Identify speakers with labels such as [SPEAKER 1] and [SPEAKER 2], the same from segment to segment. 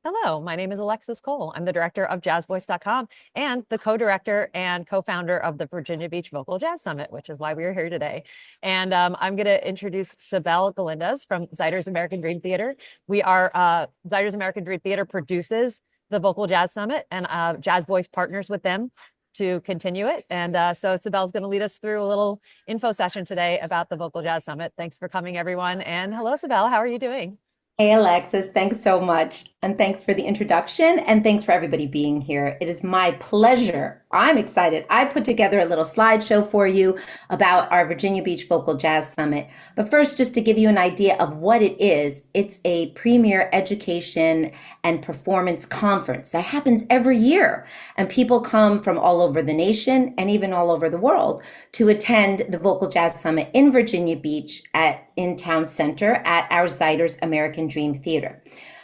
[SPEAKER 1] Hello, my name is Alexis Cole. I'm the director of jazzvoice.com and the co-director and co-founder of the Virginia Beach Vocal Jazz Summit, which is why we are here today. And I'm going to introduce Sibel Galindez from Zyder's American Dream Theater. Zyder's American Dream Theater produces the Vocal Jazz Summit, and Jazz Voice partners with them to continue it. And so Sibel's going to lead us through a little info session today about the Vocal Jazz Summit. Thanks for coming, everyone. And hello, Sibel. How are you doing?
[SPEAKER 2] Hey, Alexis, thanks so much. And thanks for the introduction. And thanks for everybody being here. It is my pleasure. I'm excited. I put together a little slideshow for you about our Virginia Beach Vocal Jazz Summit. But first, just to give you an idea of what it is, it's a premier education and performance conference that happens every year. And people come from all over the nation and even all over the world to attend the Vocal Jazz Summit in Virginia Beach in Town Center at our Zyder's American Dream Theater.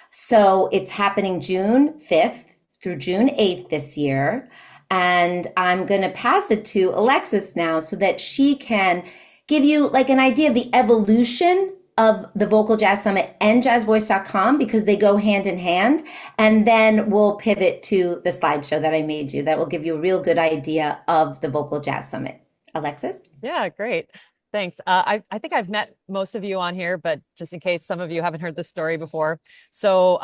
[SPEAKER 2] So it's happening June 5th through June 8th this year. And I'm going to pass it to Alexis now so that she can give you like an idea of the evolution of the Vocal Jazz Summit and jazzvoice.com because they go hand in hand. And then we'll pivot to the slideshow that I made you that will give you a real good idea of the Vocal Jazz Summit. Alexis?
[SPEAKER 1] Yeah, great. Thanks. I think I've met most of you on here, but just in case some of you haven't heard this story before. So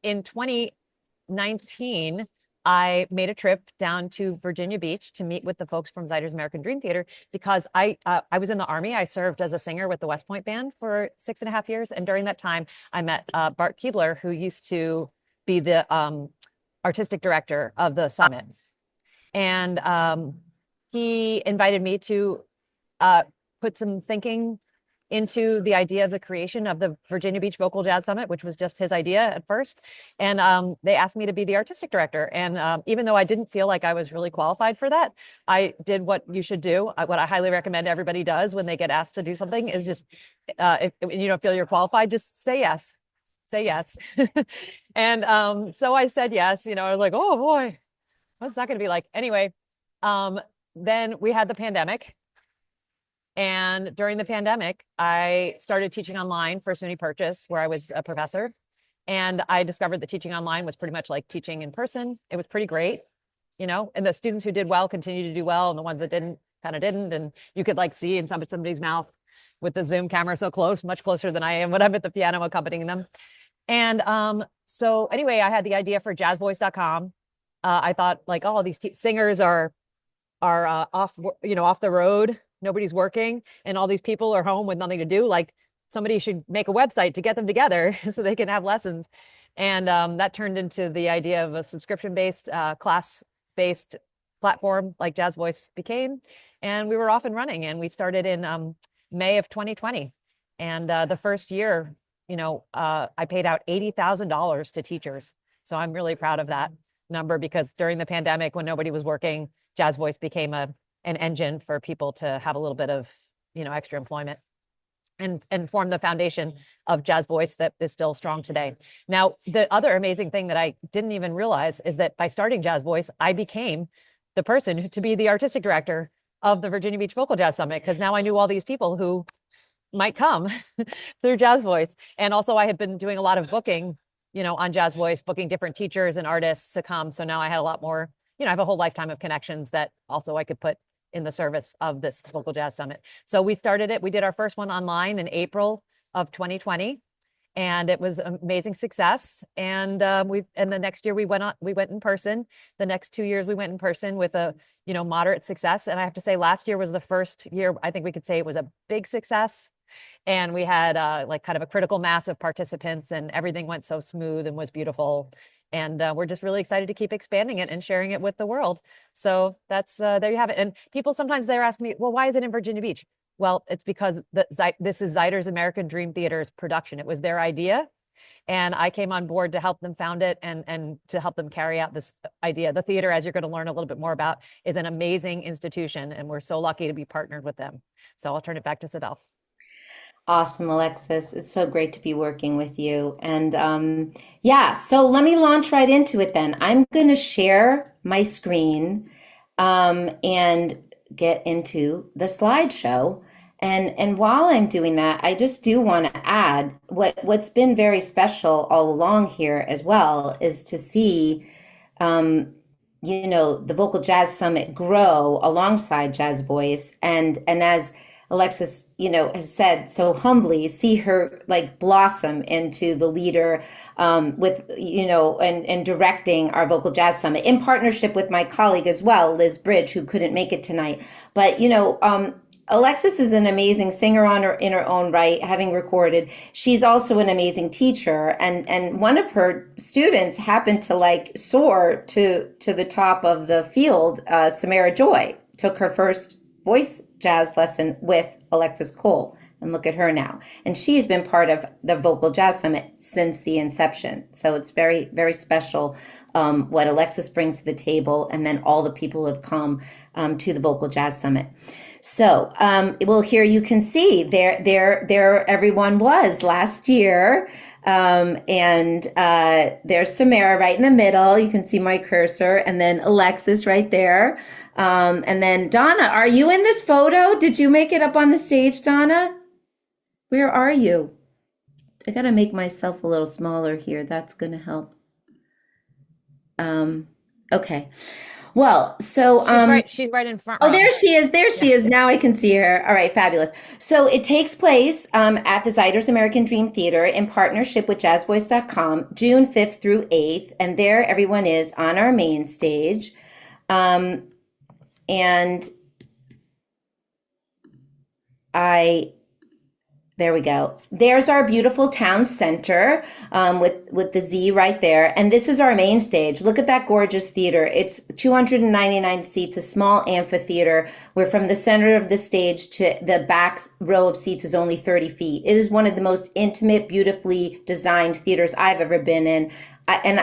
[SPEAKER 1] in 2019, I made a trip down to Virginia Beach to meet with the folks from Zyder's American Dream Theater because I was in the Army. I served as a singer with the West Point Band for 6.5 years. And during that time, I met Bart Keebler, who used to be the artistic director of the summit. And he invited me to put some thinking into the idea of the creation of the Virginia Beach Vocal Jazz Summit, which was just his idea at first. And they asked me to be the artistic director. And even though I didn't feel like I was really qualified for that, I did what you should do. What I highly recommend everybody does when they get asked to do something is just, if you don't feel you're qualified, just say yes. Say yes. And so I said yes. I was like, oh boy, what's that going to be like? Anyway, then we had the pandemic. And during the pandemic, I started teaching online for SUNY Purchase, where I was a professor. And I discovered that teaching online was pretty much like teaching in person. It was pretty great, and the students who did well continued to do well, and the ones that didn't kind of didn't. And you could like see in somebody's mouth with the Zoom camera so close, much closer than I am when I'm at the piano accompanying them. And so anyway, I had the idea for jazzvoice.com. I thought like, oh, these singers are off the road, nobody's working, and all these people are home with nothing to do. Like somebody should make a website to get them together so they can have lessons. And that turned into the idea of a subscription-based class-based platform like Jazz Voice became. And we were off and running, and we started in May of 2020. And the first year, I paid out $80,000 to teachers. So I'm really proud of that number because during the pandemic, when nobody was working, Jazz Voice became an engine for people to have a little bit of, extra employment and form the foundation of Jazz Voice that is still strong today. Now, the other amazing thing that I didn't even realize is that by starting Jazz Voice, I became the person to be the artistic director of the Virginia Beach Vocal Jazz Summit because now I knew all these people who might come through Jazz Voice. And also I had been doing a lot of booking, on Jazz Voice, booking different teachers and artists to come. So now I had a lot more, I have a whole lifetime of connections that also I could put in the service of this Vocal Jazz Summit. So we started it. We did our first one online in April of 2020, and it was amazing success. And the next year we went in person. The next 2 years we went in person with a, moderate success. And I have to say last year was the first year I think we could say it was a big success. And we had like kind of a critical mass of participants, and everything went so smooth and was beautiful. And we're just really excited to keep expanding it and sharing it with the world. So that's there you have it. And people sometimes they're asking me, well, why is it in Virginia Beach? Well, it's because this is Zyder's American Dream Theater's production. It was their idea. And I came on board to help them found it and to help them carry out this idea. The theater, as you're going to learn a little bit more about, is an amazing institution. And we're so lucky to be partnered with them. So I'll turn it back to Sibel.
[SPEAKER 2] Awesome, Alexis. It's so great to be working with you. And yeah, so let me launch right into it then. I'm going to share my screen and get into the slideshow. And while I'm doing that, I just do want to add what's been very special all along here as well is to see um, the Vocal Jazz Summit grow alongside Jazz Voice, and as Alexis, has said so humbly, see her like blossom into the leader with, and directing our Vocal Jazz Summit in partnership with my colleague as well, Liz Bridge, who couldn't make it tonight. But, Alexis is an amazing singer in her own right, having recorded. She's also an amazing teacher, and one of her students happened to like soar to the top of the field. Samara Joy took her first voice jazz lesson with Alexis Cole, and look at her now. And she's been part of the Vocal Jazz Summit since the inception. So it's very, very special what Alexis brings to the table, and then all the people who have come to the Vocal Jazz Summit. So, well, here you can see there everyone was last year. And there's Samara right in the middle. You can see my cursor, and then Alexis right there. And then Donna, are you in this photo? Did you make it up on the stage, Donna? Where are you? I gotta make myself a little smaller here. That's gonna help. Okay. Well, so
[SPEAKER 1] She's right in front
[SPEAKER 2] oh,
[SPEAKER 1] row.
[SPEAKER 2] there she is. There she is. Now I can see her. All right, fabulous. So it takes place at the Zyders American Dream Theater in partnership with jazzvoice.com, June 5th through 8th. And there everyone is on our main stage. And there we go. There's our beautiful town center with the Z right there. And this is our main stage. Look at that gorgeous theater. It's 299 seats, a small amphitheater, where from the center of the stage to the back row of seats is only 30 feet. It is one of the most intimate, beautifully designed theaters I've ever been in. I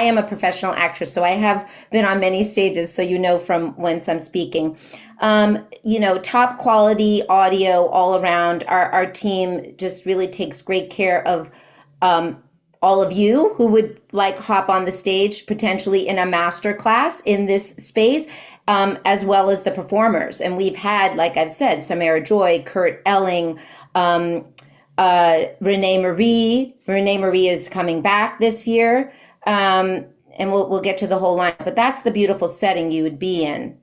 [SPEAKER 2] am a professional actress, so I have been on many stages, so from whence I'm speaking. Top quality audio all around. Our team just really takes great care of all of you who would like hop on the stage, potentially in a master class in this space, as well as the performers. And we've had, like I've said, Samara Joy, Kurt Elling, Renee Marie. Renee Marie is coming back this year. And we'll get to the whole line, but that's the beautiful setting you would be in.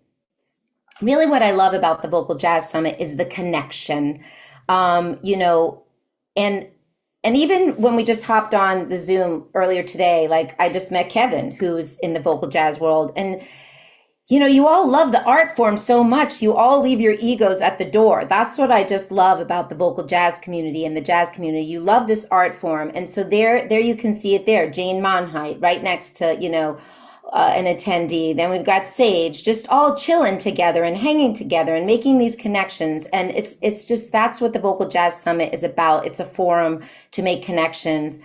[SPEAKER 2] Really, what I love about the Vocal Jazz Summit is the connection. And even when we just hopped on the Zoom earlier today, like I just met Kevin, who's in the vocal jazz world, and you all love the art form so much. You all leave your egos at the door. That's what I just love about the vocal jazz community and the jazz community. You love this art form. And so there you can see it there. Jane Monheit right next to, an attendee. Then we've got Sage, just all chilling together and hanging together and making these connections. And it's just, that's what the Vocal Jazz Summit is about. It's a forum to make connections.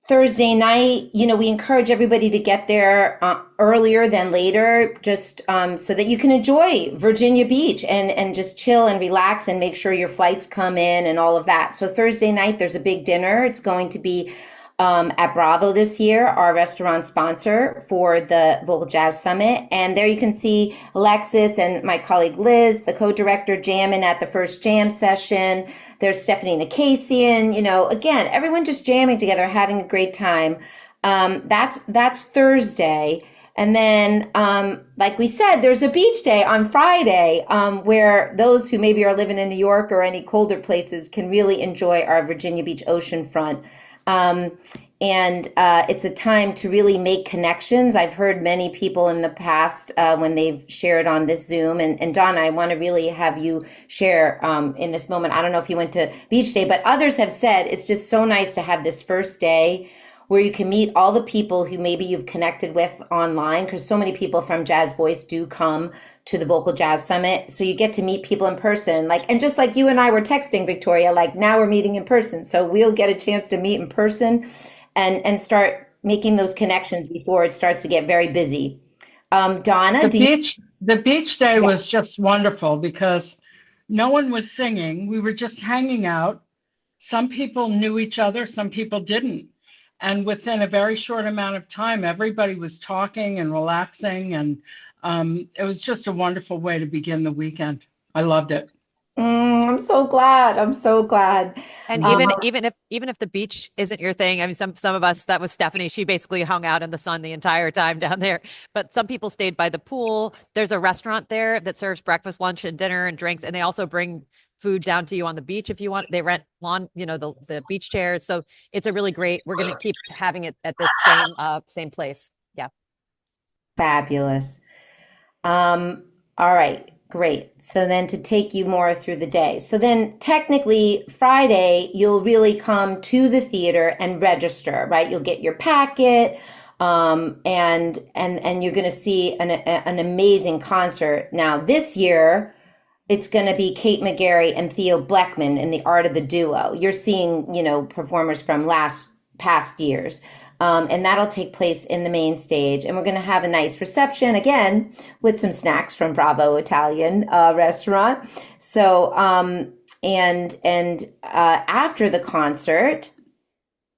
[SPEAKER 2] Thursday night, we encourage everybody to get there earlier than later, just so that you can enjoy Virginia Beach and just chill and relax and make sure your flights come in and all of that. So Thursday night, there's a big dinner. It's going to be at Bravo this year, our restaurant sponsor for the Vocal Jazz Summit. And there you can see Alexis and my colleague Liz, the co-director, jamming at the first jam session. There's Stephanie Nakassian, again, everyone just jamming together, having a great time. That's Thursday. And then, like we said, there's a beach day on Friday, where those who maybe are living in New York or any colder places can really enjoy our Virginia Beach oceanfront. It's a time to really make connections. I've heard many people in the past when they've shared on this Zoom, and Donna, I want to really have you share in this moment. I don't know if you went to Beach Day, but others have said it's just so nice to have this first day where you can meet all the people who maybe you've connected with online, because so many people from Jazz Voice do come to the Vocal Jazz Summit. So you get to meet people in person, and just like you and I were texting, Victoria, now we're meeting in person. So we'll get a chance to meet in person and start making those connections before it starts to get very busy. Donna,
[SPEAKER 3] the beach day was just wonderful because no one was singing. We were just hanging out. Some people knew each other, some people didn't. And within a very short amount of time, everybody was talking and relaxing. And it was just a wonderful way to begin the weekend. I loved it.
[SPEAKER 2] I'm so glad. I'm so glad.
[SPEAKER 1] And
[SPEAKER 2] Um,
[SPEAKER 1] even if the beach isn't your thing, I mean, some of us, that was Stephanie. She basically hung out in the sun the entire time down there. But some people stayed by the pool. There's a restaurant there that serves breakfast, lunch, and dinner and drinks, and they also bring food down to you on the beach if you want. They rent lawn, the beach chairs. So it's a really great. We're going to keep having it at this same place. Yeah.
[SPEAKER 2] Fabulous. All right, great. So then to take you more through the day. So then technically Friday, you'll really come to the theater and register, right? You'll get your packet, and you're going to see an amazing concert. Now this year, it's going to be Kate McGarry and Theo Bleckman in the Art of the Duo. You're seeing, performers from past years. And that'll take place in the main stage. And we're going to have a nice reception again with some snacks from Bravo Italian restaurant. So, after the concert,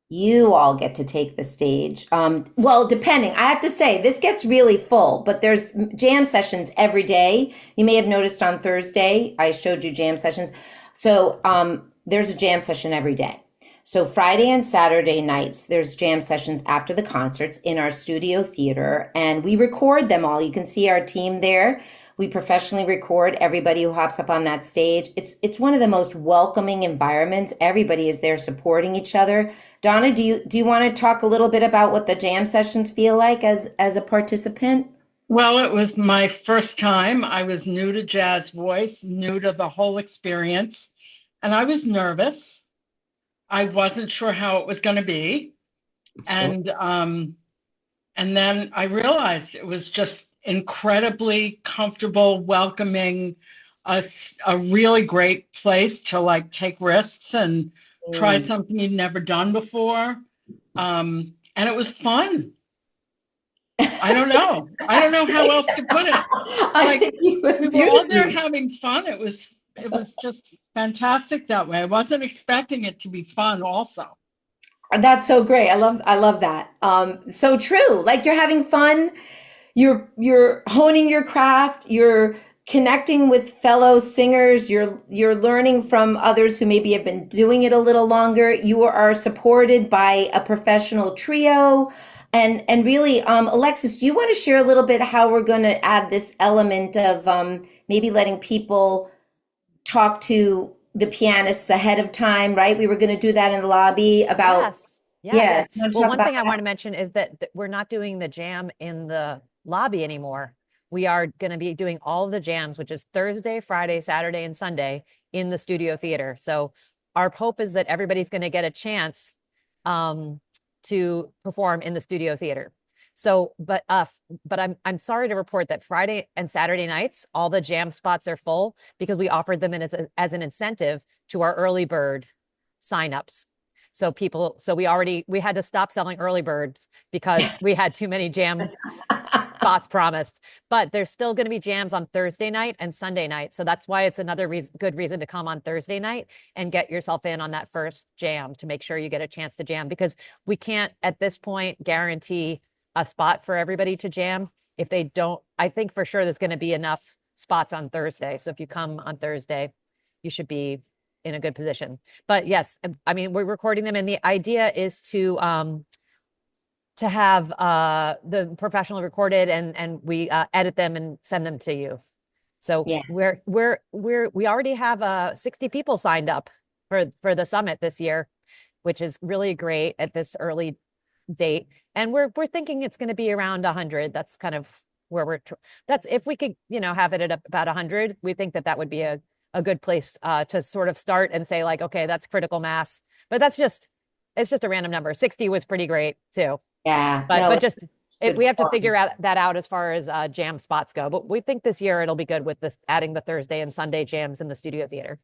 [SPEAKER 2] you all get to take the stage. Well, depending, I have to say, this gets really full, but there's jam sessions every day. You may have noticed on Thursday, I showed you jam sessions. So there's a jam session every day. So Friday and Saturday nights, there's jam sessions after the concerts in our studio theater, and we record them all. You can see our team there. We professionally record everybody who hops up on that stage. It's one of the most welcoming environments. Everybody is there supporting each other. Donna, do you want to talk a little bit about what the jam sessions feel like as a participant?
[SPEAKER 3] Well, it was my first time. I was new to Jazz Voice, new to the whole experience, and I was nervous. I wasn't sure how it was going to be.
[SPEAKER 2] Sure.
[SPEAKER 3] And then I realized it was just incredibly comfortable, welcoming, a really great place to like take risks and try
[SPEAKER 2] Mm.
[SPEAKER 3] something you'd never done before. And it was fun. I don't know. I don't know how else to put it.
[SPEAKER 2] I
[SPEAKER 3] Like
[SPEAKER 2] think you
[SPEAKER 3] we
[SPEAKER 2] would
[SPEAKER 3] were all there
[SPEAKER 2] beautifully.
[SPEAKER 3] having fun. It was just fantastic that way. I wasn't expecting it to be fun also.
[SPEAKER 2] That's so great. I love that. So true. Like you're having fun, you're honing your craft, you're connecting with fellow singers, you're learning from others who maybe have been doing it a little longer. You are supported by a professional trio. And really, Alexis, do you want to share a little bit how we're going to add this element of maybe letting people talk to the pianists ahead of time, right? We were going to do that in the lobby about,
[SPEAKER 1] Yes. Yeah,
[SPEAKER 2] yeah,
[SPEAKER 1] yeah.
[SPEAKER 2] do you want to
[SPEAKER 1] Well,
[SPEAKER 2] talk
[SPEAKER 1] one
[SPEAKER 2] about
[SPEAKER 1] thing I
[SPEAKER 2] that?
[SPEAKER 1] want to mention is that we're not doing the jam in the lobby anymore. We are going to be doing all of the jams, which is Thursday, Friday, Saturday, and Sunday in the studio theater. So our hope is that everybody's going to get a chance um, to perform in the studio theater. So, but I'm sorry to report that Friday and Saturday nights, all the jam spots are full because we offered them as an incentive to our early bird signups. So we had to stop selling early birds because we had too many jam spots promised. But there's still going to be jams on Thursday night and Sunday night. So that's why it's another good reason to come on Thursday night and get yourself in on that first jam to make sure you get a chance to jam, because we can't at this point guarantee a spot for everybody to jam. If they don't, I think for sure there's going to be enough spots on Thursday. So if you come on Thursday, you should be in a good position. But yes, I mean, we're recording them, and the idea is to have the professional recorded, and we edit them and send them to you. So
[SPEAKER 2] Yes.
[SPEAKER 1] we already have 60 people signed up for the summit this year, which is really great at this early date. And we're thinking it's going to be around 100. That's kind of where that's if we could, have it at about 100, we think that would be a good place to sort of start and say like, okay, that's critical mass. But it's just a random number. 60 was pretty great too.
[SPEAKER 2] Yeah.
[SPEAKER 1] But
[SPEAKER 2] No,
[SPEAKER 1] but
[SPEAKER 2] it's
[SPEAKER 1] just
[SPEAKER 2] good
[SPEAKER 1] we have to
[SPEAKER 2] fun.
[SPEAKER 1] figure that out as far as jam spots go. But we think this year it'll be good with this adding the Thursday and Sunday jams in the studio theater.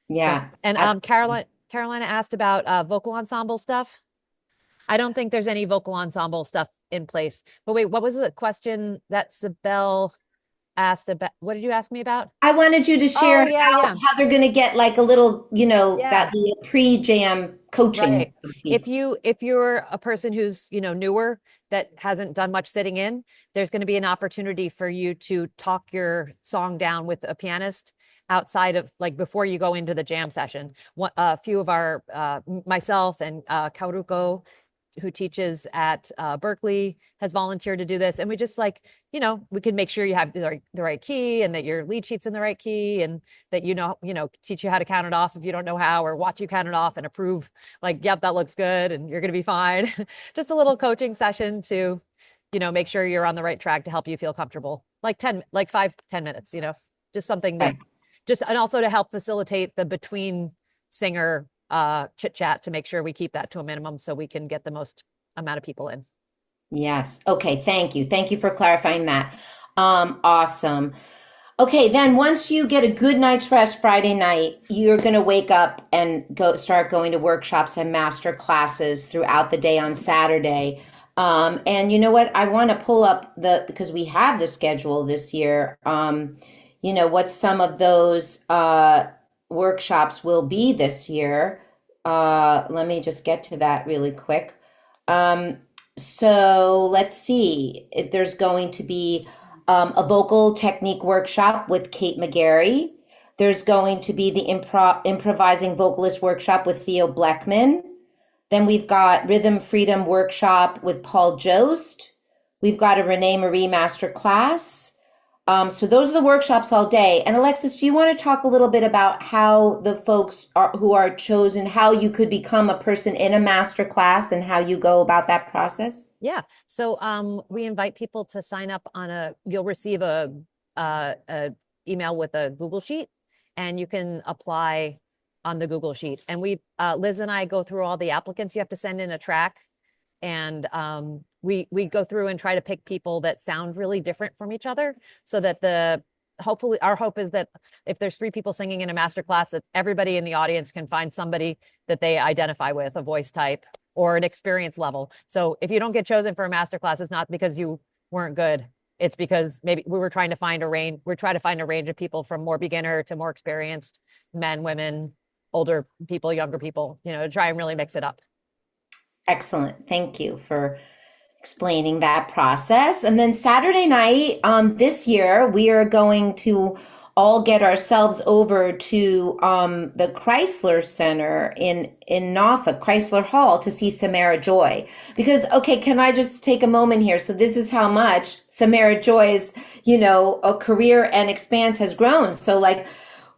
[SPEAKER 1] So,
[SPEAKER 2] Yeah.
[SPEAKER 1] and
[SPEAKER 2] Absolutely.
[SPEAKER 1] Carolina asked about vocal ensemble stuff. I don't think there's any vocal ensemble stuff in place. But wait, what was the question that Sibel asked about? What did you ask me about?
[SPEAKER 2] I wanted you to
[SPEAKER 1] Oh,
[SPEAKER 2] share
[SPEAKER 1] yeah, yeah.
[SPEAKER 2] how they're going to get like a little,
[SPEAKER 1] Yeah.
[SPEAKER 2] that little pre-jam coaching,
[SPEAKER 1] Right.
[SPEAKER 2] so to speak.
[SPEAKER 1] If you're a person who's, newer, that hasn't done much sitting in, there's going to be an opportunity for you to talk your song down with a pianist outside of like before you go into the jam session. A few of our myself and Kauruko, who teaches at Berkeley, has volunteered to do this. And we just like, we can make sure you have the right key and that your lead sheet's in the right key and that, teach you how to count it off if you don't know how, or watch you count it off and approve like, yep, that looks good and you're going to be fine. Just a little coaching session to, make sure you're on the right track to help you feel comfortable. Like 5-10 minutes, just something that and also to help facilitate the between singer chit chat to make sure we keep that to a minimum so we can get the most amount of people in.
[SPEAKER 2] Yes. Okay. Thank you. Thank you for clarifying that. Awesome. Okay. Then once you get a good night's rest Friday night, you're going to wake up and start going to workshops and master classes throughout the day on Saturday. And you know what? I want to pull up because we have the schedule this year, what some of those, workshops will be this year. Let me just get to that really quick. So let's see. There's going to be a vocal technique workshop with Kate McGarry. There's going to be the improvising vocalist workshop with Theo Bleckman. Then we've got Rhythm Freedom workshop with Paul Jost. We've got a Renee Marie master class. So those are the workshops all day. And Alexis, do you want to talk a little bit about how the folks who are chosen, how you could become a person in a master class and how you go about that process?
[SPEAKER 1] Yeah. So we invite people to sign up you'll receive a email with a Google Sheet, and you can apply on the Google Sheet. And Liz and I go through all the applicants. You have to send in a track. And we go through and try to pick people that sound really different from each other, so that hopefully our hope is that if there's 3 people singing in a master class, that everybody in the audience can find somebody that they identify with, a voice type or an experience level. So if you don't get chosen for a master class, it's not because you weren't good. It's because maybe we were trying to find a range. We're trying to find a range of people from more beginner to more experienced, men, women, older people, younger people, to try and really mix it up.
[SPEAKER 2] Excellent. Thank you for explaining that process. And then Saturday night, this year, we are going to all get ourselves over to the Chrysler Center in Norfolk, Chrysler Hall, to see Samara Joy. Because, okay, can I just take a moment here? So this is how much Samara Joy's, a career and expanse has grown. So like,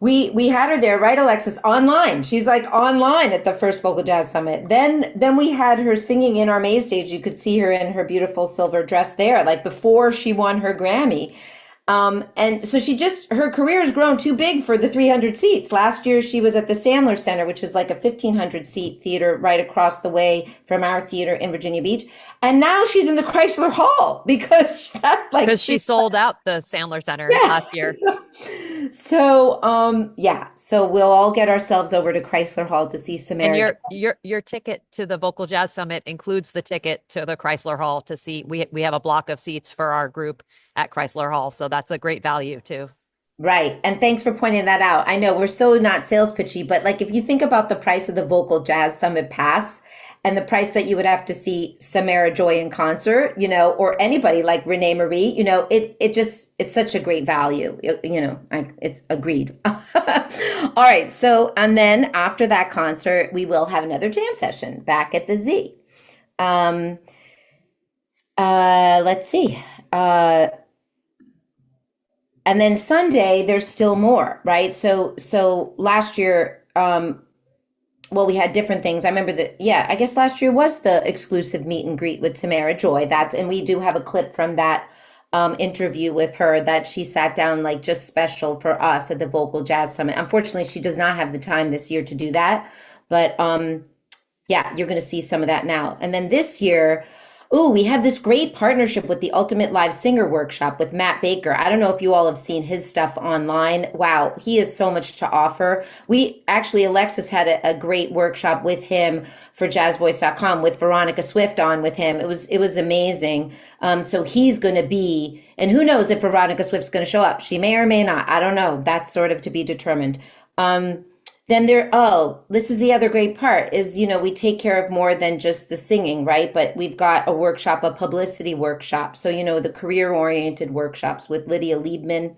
[SPEAKER 2] we had her there, right, Alexis, online. She's like online at the first Vocal Jazz Summit. Then we had her singing in our main stage. You could see her in her beautiful silver dress there, like before she won her Grammy. And so her career has grown too big for the 300 seats. Last year, she was at the Sandler Center, which is like a 1,500 seat theater right across the way from our theater in Virginia Beach. And now she's in the Chrysler Hall because
[SPEAKER 1] she sold out the Sandler Center last year.
[SPEAKER 2] So, so we'll all get ourselves over to Chrysler Hall to see Samara.
[SPEAKER 1] And your ticket to the Vocal Jazz Summit includes the ticket to the Chrysler Hall to see. We have a block of seats for our group at Chrysler Hall, so that's a great value too.
[SPEAKER 2] Right. And thanks for pointing that out. I know we're so not sales pitchy, but like if you think about the price of the Vocal Jazz Summit pass and the price that you would have to see Samara Joy in concert, or anybody like Renee Marie, it's such a great value. It's agreed. All right. So, and then after that concert, we will have another jam session back at the Z. Let's see. And then Sunday, there's still more, right? So last year, we had different things. I remember I guess last year was the exclusive meet and greet with Samara Joy. And we do have a clip from that interview with her that she sat down like just special for us at the Vocal Jazz Summit. Unfortunately, she does not have the time this year to do that. But you're going to see some of that now. And then this year, we have this great partnership with the Ultimate Live Singer Workshop with Matt Baker. I don't know if you all have seen his stuff online. Wow, he has so much to offer. Alexis had a great workshop with him for jazzvoice.com with Veronica Swift on with him. It was amazing. So he's going to be, and who knows if Veronica Swift's going to show up. She may or may not. I don't know. That's sort of to be determined. Then this is the other great part is, we take care of more than just the singing, right? But we've got a publicity workshop. So, the career-oriented workshops with Lydia Liebman.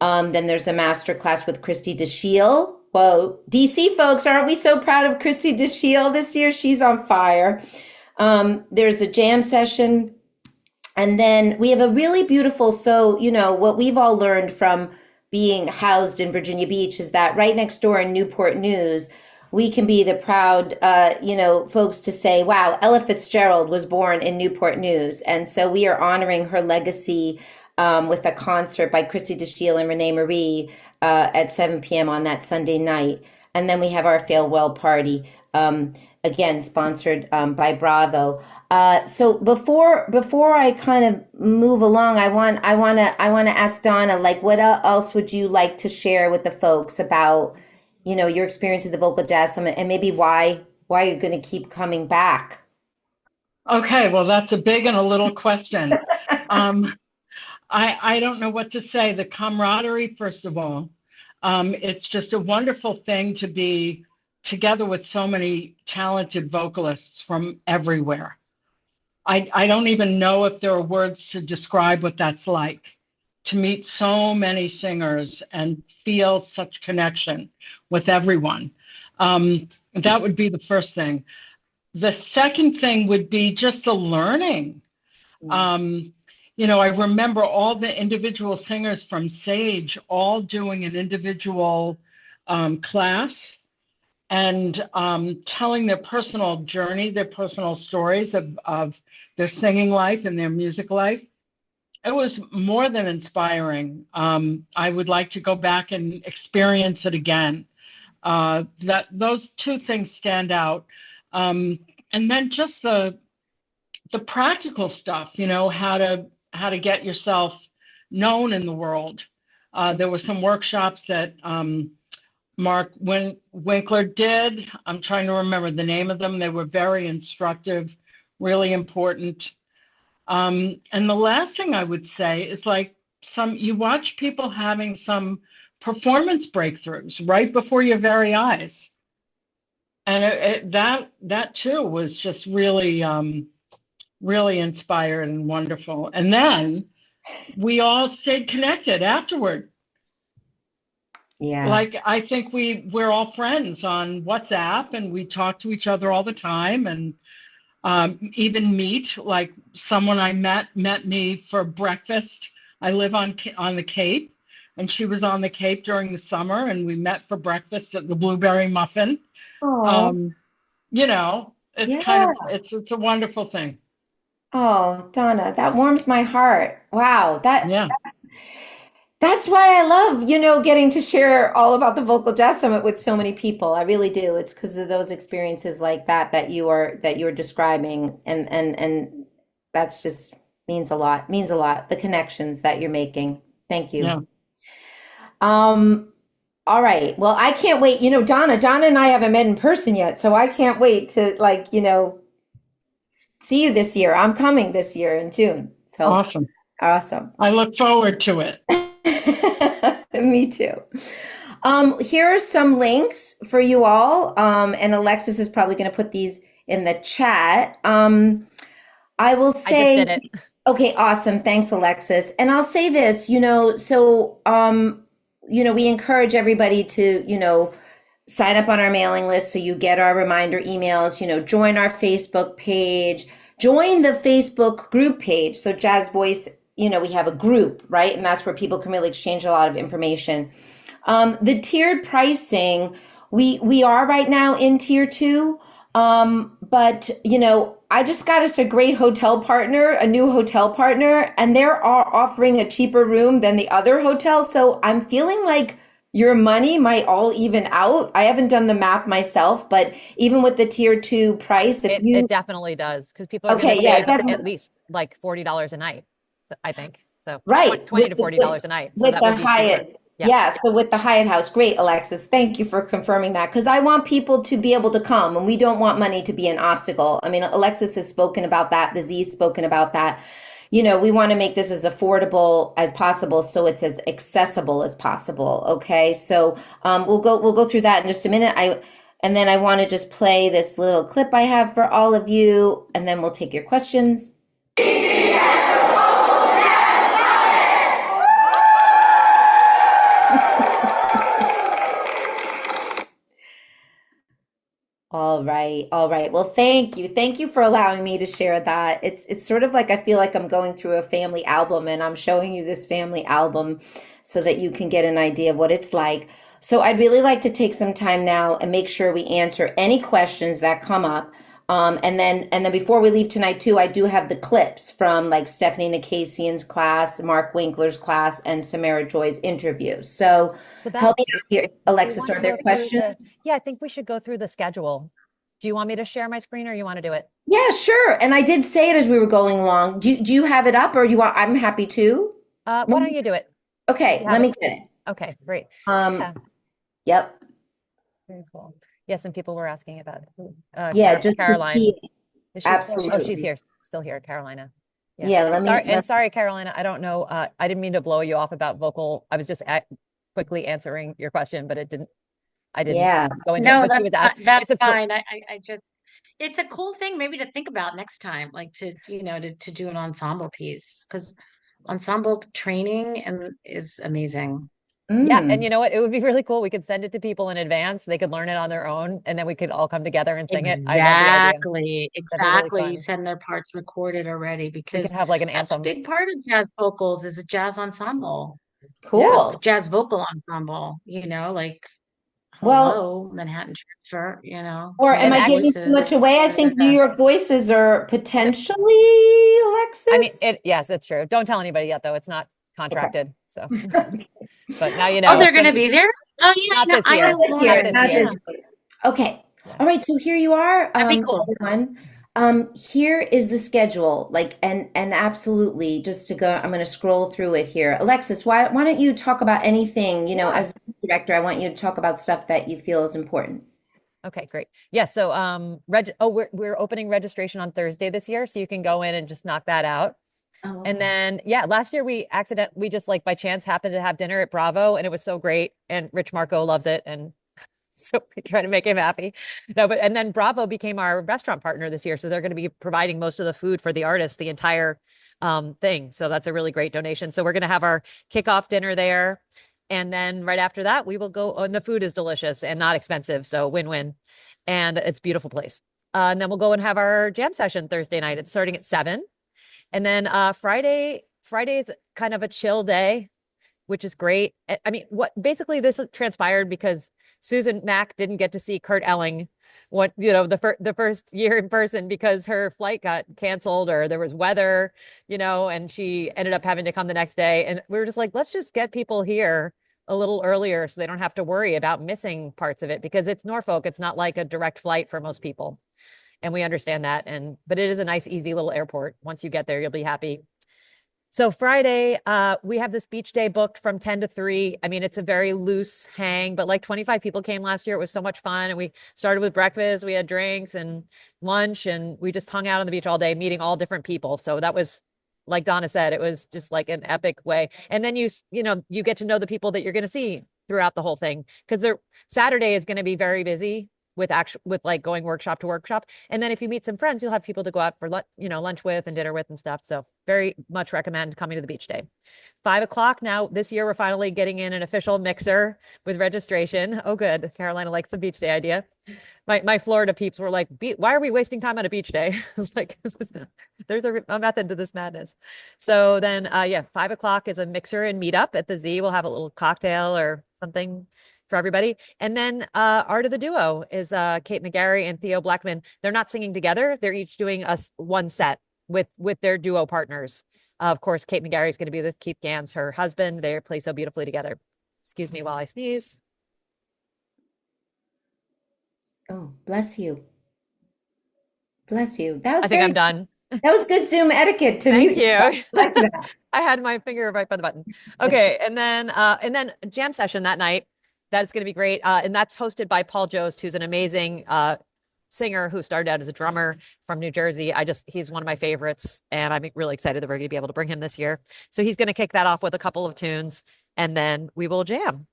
[SPEAKER 2] Then there's a master class with Christy DeShiel. Whoa, DC folks, aren't we so proud of Christy DeShiel this year? She's on fire. There's a jam session. And then we have a really beautiful, so, what we've all learned from being housed in Virginia Beach is that right next door in Newport News, we can be the proud, folks to say, wow, Ella Fitzgerald was born in Newport News. And so we are honoring her legacy with a concert by Christy DeShiel and Renee Marie at 7 p.m. on that Sunday night. And then we have our farewell party, again, sponsored by Bravo. So before I kind of move along, I want to ask Donna, like, what else would you like to share with the folks about, your experience at the Vocal Jazz Summit, and maybe why you're going to keep coming back?
[SPEAKER 3] Okay, well, that's a big and a little question. I don't know what to say. The camaraderie, first of all, it's just a wonderful thing to be together with so many talented vocalists from everywhere. I don't even know if there are words to describe what that's like, to meet so many singers and feel such connection with everyone. That would be the first thing. The second thing would be just the learning. I remember all the individual singers from Sage all doing an individual class and telling their personal journey, their personal stories of their singing life and their music life. It was more than inspiring. I would like to go back and experience it again. Those two things stand out. And then just the practical stuff, how to get yourself known in the world. There were some workshops that Mark Winkler did. I'm trying to remember the name of them. They were very instructive, really important. And the last thing I would say is you watch people having some performance breakthroughs right before your very eyes. And that too was just really, really inspired and wonderful. And then we all stayed connected afterward.
[SPEAKER 2] Yeah.
[SPEAKER 3] I think we're all friends on WhatsApp, and we talk to each other all the time, and even meet. Like someone I met me for breakfast. I live on the Cape, and she was on the Cape during the summer, and we met for breakfast at the Blueberry Muffin.
[SPEAKER 2] Oh.
[SPEAKER 3] It's a wonderful thing.
[SPEAKER 2] Oh, Donna, that warms my heart. Wow, that's why I love, getting to share all about the Vocal Jazz Summit with so many people. I really do. It's because of those experiences like that you're describing, and that's just means a lot. Means a lot. The connections that you're making. Thank you.
[SPEAKER 3] Yeah.
[SPEAKER 2] All right. Well, I can't wait. Donna and I haven't met in person yet, so I can't wait to see you this year. I'm coming this year in June. So
[SPEAKER 3] awesome. I look forward to it.
[SPEAKER 2] Me too. Here are some links for you all. And Alexis is probably going to put these in the chat. I will say,
[SPEAKER 1] I just did it.
[SPEAKER 2] Okay, awesome. Thanks, Alexis. And I'll say this, we encourage everybody to, sign up on our mailing list so you get our reminder emails, join our Facebook page, join the Facebook group page. So Jazz Voice, we have a group, right? And that's where people can really exchange a lot of information. The tiered pricing, we are right now in tier 2. But I just got us a great hotel partner, a new hotel partner, and they're offering a cheaper room than the other hotels. So I'm feeling like your money might all even out. I haven't done the math myself, but even with the tier 2 price,
[SPEAKER 1] it definitely does, because people are going to save at least like $40 a night, I think. So
[SPEAKER 2] right,
[SPEAKER 1] $20 to $40 a night. So
[SPEAKER 2] with
[SPEAKER 1] that
[SPEAKER 2] the
[SPEAKER 1] would be
[SPEAKER 2] Hyatt.
[SPEAKER 1] cheaper.
[SPEAKER 2] Yeah, so with the Hyatt House, great, Alexis. Thank you for confirming that, because I want people to be able to come, and we don't want money to be an obstacle. I mean, Alexis has spoken about that. The Z's spoken about that. We want to make this as affordable as possible, so it's as accessible as possible. Okay, so we'll go through that in just a minute. And then I want to just play this little clip I have for all of you, and then we'll take your questions. All right, all right. Well, thank you. Thank you for allowing me to share that. It's sort of like I feel like I'm going through a family album and I'm showing you this family album so that you can get an idea of what it's like. So I'd really like to take some time now and make sure we answer any questions that come up. And then before we leave tonight too, I do have the clips from like Stephanie Nikasian's class, Mark Winkler's class, and Samara Joy's interview. So
[SPEAKER 1] The
[SPEAKER 2] help
[SPEAKER 1] bell.
[SPEAKER 2] me out here,
[SPEAKER 1] We
[SPEAKER 2] Alexis.
[SPEAKER 1] want
[SPEAKER 2] Are
[SPEAKER 1] to
[SPEAKER 2] there
[SPEAKER 1] go through
[SPEAKER 2] questions?
[SPEAKER 1] yeah, I think we should go through the schedule. Do you want me to share my screen or you want to do it?
[SPEAKER 2] Yeah, sure. And I did say it as we were going along. Do you have it up or do you want, I'm happy to.
[SPEAKER 1] Why don't you do it?
[SPEAKER 2] Okay,
[SPEAKER 1] You
[SPEAKER 2] let
[SPEAKER 1] have
[SPEAKER 2] me
[SPEAKER 1] it.
[SPEAKER 2] get it.
[SPEAKER 1] Okay, great.
[SPEAKER 2] Um,
[SPEAKER 1] Yeah,
[SPEAKER 2] yep.
[SPEAKER 1] very cool. Yes, and people were asking about
[SPEAKER 2] Yeah, just to
[SPEAKER 1] Caroline.
[SPEAKER 2] see it.
[SPEAKER 1] Is she still? Oh, she's
[SPEAKER 2] Absolutely.
[SPEAKER 1] here, still here, Carolina. Yeah.
[SPEAKER 2] Yeah, let me,
[SPEAKER 1] Sorry, and
[SPEAKER 2] let,
[SPEAKER 1] sorry, Carolina, I don't know. I didn't mean to blow you off about vocal. I was just quickly answering your question, but I didn't
[SPEAKER 2] yeah.
[SPEAKER 1] go into it.
[SPEAKER 4] No,
[SPEAKER 1] But she was at,
[SPEAKER 4] that's
[SPEAKER 1] it's a cool,
[SPEAKER 4] fine. I just, it's a cool thing maybe to think about next time, like to, to do an ensemble piece because ensemble training and is amazing.
[SPEAKER 1] yeah. And
[SPEAKER 2] Mm.
[SPEAKER 1] you know what? It would be really cool. We could send it to people in advance. They could learn it on their own, and then we could all come together and sing it. I love the idea.
[SPEAKER 4] Exactly,
[SPEAKER 1] That'd be really
[SPEAKER 4] exactly. You
[SPEAKER 1] fun.
[SPEAKER 4] send their parts recorded already
[SPEAKER 1] We could
[SPEAKER 4] because
[SPEAKER 1] have like an
[SPEAKER 4] that's a
[SPEAKER 1] anthem.
[SPEAKER 4] big part of jazz vocals is a jazz ensemble,
[SPEAKER 1] Yeah.
[SPEAKER 2] Cool.
[SPEAKER 4] jazz vocal ensemble, like
[SPEAKER 2] Well,
[SPEAKER 4] hello, Manhattan Transfer,
[SPEAKER 2] or am
[SPEAKER 1] And
[SPEAKER 2] I
[SPEAKER 4] New
[SPEAKER 1] actually,
[SPEAKER 2] giving too much
[SPEAKER 4] Voices.
[SPEAKER 2] away? I think New York Voices are potentially
[SPEAKER 1] I mean,
[SPEAKER 2] Alexis.
[SPEAKER 1] yes, it's true. Don't tell anybody yet, though. It's not
[SPEAKER 2] Okay.
[SPEAKER 1] contracted. So, but now you
[SPEAKER 4] Oh,
[SPEAKER 1] know.
[SPEAKER 4] they're
[SPEAKER 1] It's
[SPEAKER 4] gonna be there? Oh yeah,
[SPEAKER 1] not this
[SPEAKER 4] I
[SPEAKER 1] year.
[SPEAKER 4] know
[SPEAKER 2] Not this
[SPEAKER 4] Lorna.
[SPEAKER 1] Not
[SPEAKER 2] year,
[SPEAKER 1] this
[SPEAKER 2] not
[SPEAKER 1] year.
[SPEAKER 2] this year. Okay.
[SPEAKER 1] Yeah.
[SPEAKER 2] All right, so here you are,
[SPEAKER 4] That'd be cool.
[SPEAKER 2] everyone. Here is the schedule, like, and absolutely, just to go, I'm going to scroll through it here. Alexis, why don't you talk about anything,
[SPEAKER 1] Yeah.
[SPEAKER 2] as a director, I want you to talk about stuff that you feel is important.
[SPEAKER 1] Okay, great. Yeah. So, we're opening registration on Thursday this year, so you can go in and just knock that out.
[SPEAKER 2] Oh,
[SPEAKER 1] And
[SPEAKER 2] okay.
[SPEAKER 1] then, yeah, last year we just like by chance happened to have dinner at Bravo, and it was so great. And Rich Marco loves it, and so we try to make him happy. No, but and then Bravo became our restaurant partner this year, so they're going to be providing most of the food for the artists, the entire thing. So that's a really great donation. So we're going to have our kickoff dinner there, and then right after that we will go. And the food is delicious and not expensive, so win-win. And it's a beautiful place. And then we'll go and have our jam session Thursday night. It's starting at 7. And then Friday is kind of a chill day, which is great. I mean, what basically this transpired because Susan Mack didn't get to see Kurt Elling the first year in person because her flight got canceled or there was weather, and she ended up having to come the next day. And we were just like, let's just get people here a little earlier so they don't have to worry about missing parts of it because it's Norfolk. It's not like a direct flight for most people. And we understand that. But it is a nice, easy little airport. Once you get there, you'll be happy. So Friday, we have this beach day booked from 10 to 3. I mean, it's a very loose hang, but like 25 people came last year. It was so much fun. And we started with breakfast, we had drinks and lunch, and we just hung out on the beach all day, meeting all different people. So that was, like Donna said, it was just like an epic way. And then you get to know the people that you're going to see throughout the whole thing. Because Saturday is going to be very busy with like going workshop to workshop. And then if you meet some friends, you'll have people to go out for lunch with and dinner with and stuff. So very much recommend coming to the beach day. 5 o'clock. Now this year, we're finally getting in an official mixer with registration. Oh, good. Carolina likes the beach day idea. My Florida peeps were like, why are we wasting time on a beach day? It's like, there's a method to this madness. So then, 5 o'clock is a mixer and meetup at the Z. We'll have a little cocktail or something for everybody. And then Art of the Duo is Kate McGarry and Theo Blackman. They're not singing together. They're each doing one set with their duo partners. Of course, Kate McGarry is going to be with Keith Gans, her husband. They play so beautifully together. Excuse me while I sneeze.
[SPEAKER 2] Oh, bless you. Bless you. That was
[SPEAKER 1] I think I'm done.
[SPEAKER 2] That was good Zoom etiquette to
[SPEAKER 1] Thank
[SPEAKER 2] mute
[SPEAKER 1] you.
[SPEAKER 2] yourself. I like that.
[SPEAKER 1] I had my finger right by the button. Okay, and then jam session that night. That's going to be great. And that's hosted by Paul Jost, who's an amazing singer who started out as a drummer from New Jersey. He's one of my favorites, and I'm really excited that we're going to be able to bring him this year. So he's going to kick that off with a couple of tunes, and then we will jam.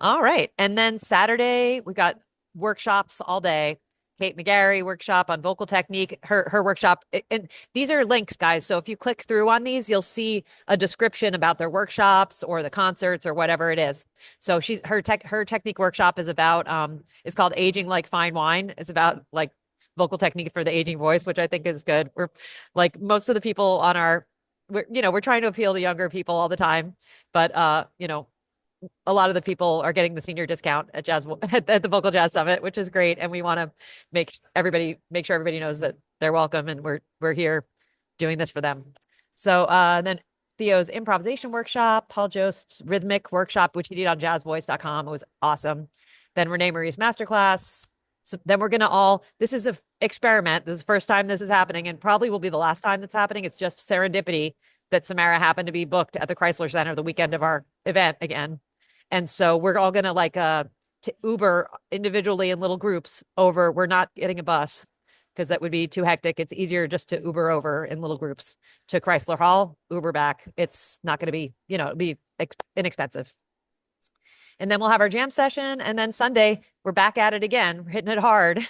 [SPEAKER 1] All right. And then Saturday, we got workshops all day. Kate McGarry workshop on vocal technique, her workshop. And these are links, guys. So if you click through on these, you'll see a description about their workshops or the concerts or whatever it is. So her technique workshop is about it's called Aging Like Fine Wine. It's about like vocal technique for the aging voice, which I think is good. We're like most of the people on we're trying to appeal to younger people all the time, but a lot of the people are getting the senior discount at at the Vocal Jazz Summit, which is great. And we want to make sure everybody knows that they're welcome and we're here doing this for them. So then Theo's improvisation workshop, Paul Jost's rhythmic workshop, which he did on jazzvoice.com. It was awesome. Then Renee Marie's masterclass. So then we're gonna this is an experiment. This is the first time this is happening and probably will be the last time that's happening. It's just serendipity that Samara happened to be booked at the Chrysler Center the weekend of our event again. And so we're all going to Uber individually in little groups over. We're not getting a bus because that would be too hectic. It's easier just to Uber over in little groups to Chrysler Hall, Uber back. It's not going to be, it'll be inexpensive. And then we'll have our jam session. And then Sunday, we're back at it again. We're hitting it hard.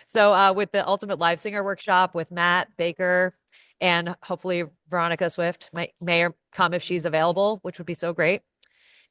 [SPEAKER 1] So with the Ultimate Live Singer workshop with Matt Baker and hopefully Veronica Swift may come if she's available, which would be so great.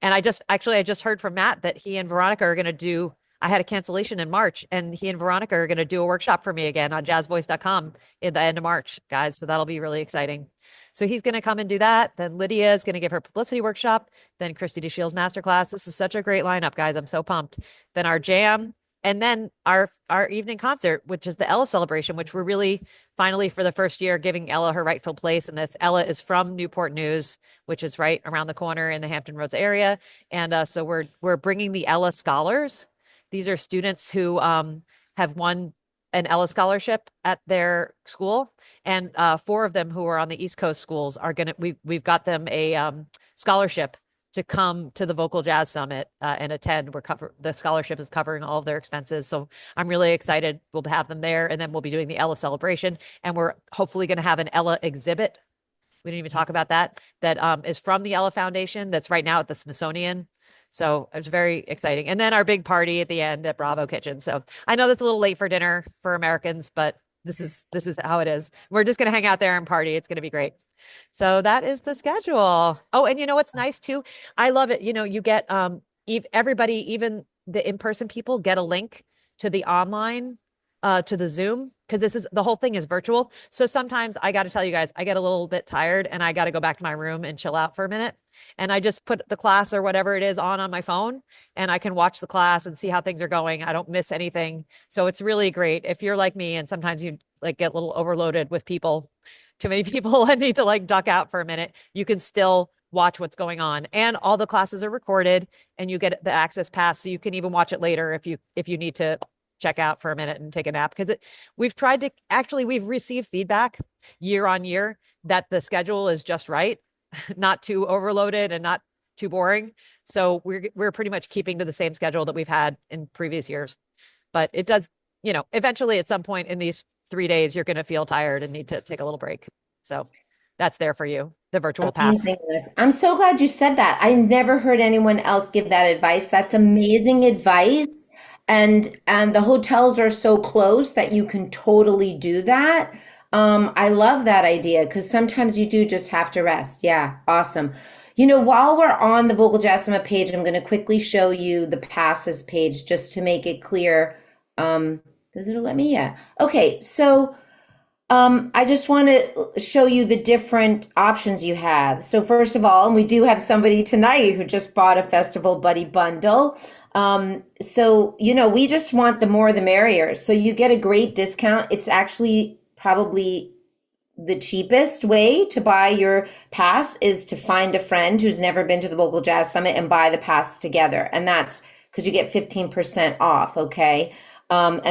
[SPEAKER 1] And I just heard from Matt that he and Veronica are going to do, I had a cancellation in March and he and Veronica are going to do a workshop for me again on jazzvoice.com in the end of March, guys. So that'll be really exciting. So he's going to come and do that. Then Lydia is going to give her publicity workshop. Then Christy DeShields masterclass. This is such a great lineup, guys. I'm so pumped. Then our jam. And then our evening concert, which is the Ella celebration, which we're really finally for the first year giving Ella her rightful place in this. Ella is from Newport News, which is right around the corner in the Hampton Roads area. And so we're bringing the Ella Scholars. These are students who have won an Ella scholarship at their school. And 4 of them who are on the East Coast schools are we've got them a scholarship to come to the Vocal Jazz Summit and attend. The scholarship is covering all of their expenses. So I'm really excited. We'll have them there and then we'll be doing the Ella celebration and we're hopefully going to have an Ella exhibit. We didn't even talk about that is from the Ella Foundation that's right now at the Smithsonian. So it's very exciting. And then our big party at the end at Bravo Kitchen. So I know that's a little late for dinner for Americans, but this is how it is. We're just going to hang out there and party. It's going to be great. So that is the schedule. Oh, and you know what's nice too? I love it. You get everybody, even the in-person people, get a link to the online, to the Zoom, because the whole thing is virtual. So sometimes I got to tell you guys, I get a little bit tired and I got to go back to my room and chill out for a minute. And I just put the class or whatever it is on my phone and I can watch the class and see how things are going. I don't miss anything. So it's really great. If you're like me and sometimes you get a little overloaded with too many people and need to duck out for a minute, you can still watch what's going on. And all the classes are recorded and you get the access pass. So you can even watch it later if you need to check out for a minute and take a nap. Because we've received feedback year on year that the schedule is just right, not too overloaded and not too boring. So we're pretty much keeping to the same schedule that we've had in previous years. But it does, eventually at some point in these 3 days, you're going to feel tired and need to take a little break. So that's there for you, the virtual pass.
[SPEAKER 2] I'm so glad you said that. I never heard anyone else give that advice. That's amazing advice. And the hotels are so close that you can totally do that. I love that idea because sometimes you do just have to rest. Yeah, awesome. While we're on the Vocal Jazz Summit page, I'm going to quickly show you the passes page just to make it clear. Does it let me? Yeah. Okay. So I just want to show you the different options you have. So first of all, and we do have somebody tonight who just bought a Festival Buddy bundle. So, we just want the more the merrier. So you get a great discount. It's actually probably the cheapest way to buy your pass is to find a friend who's never been to the Vocal Jazz Summit and buy the pass together. And that's because you get 15% off. Okay. That's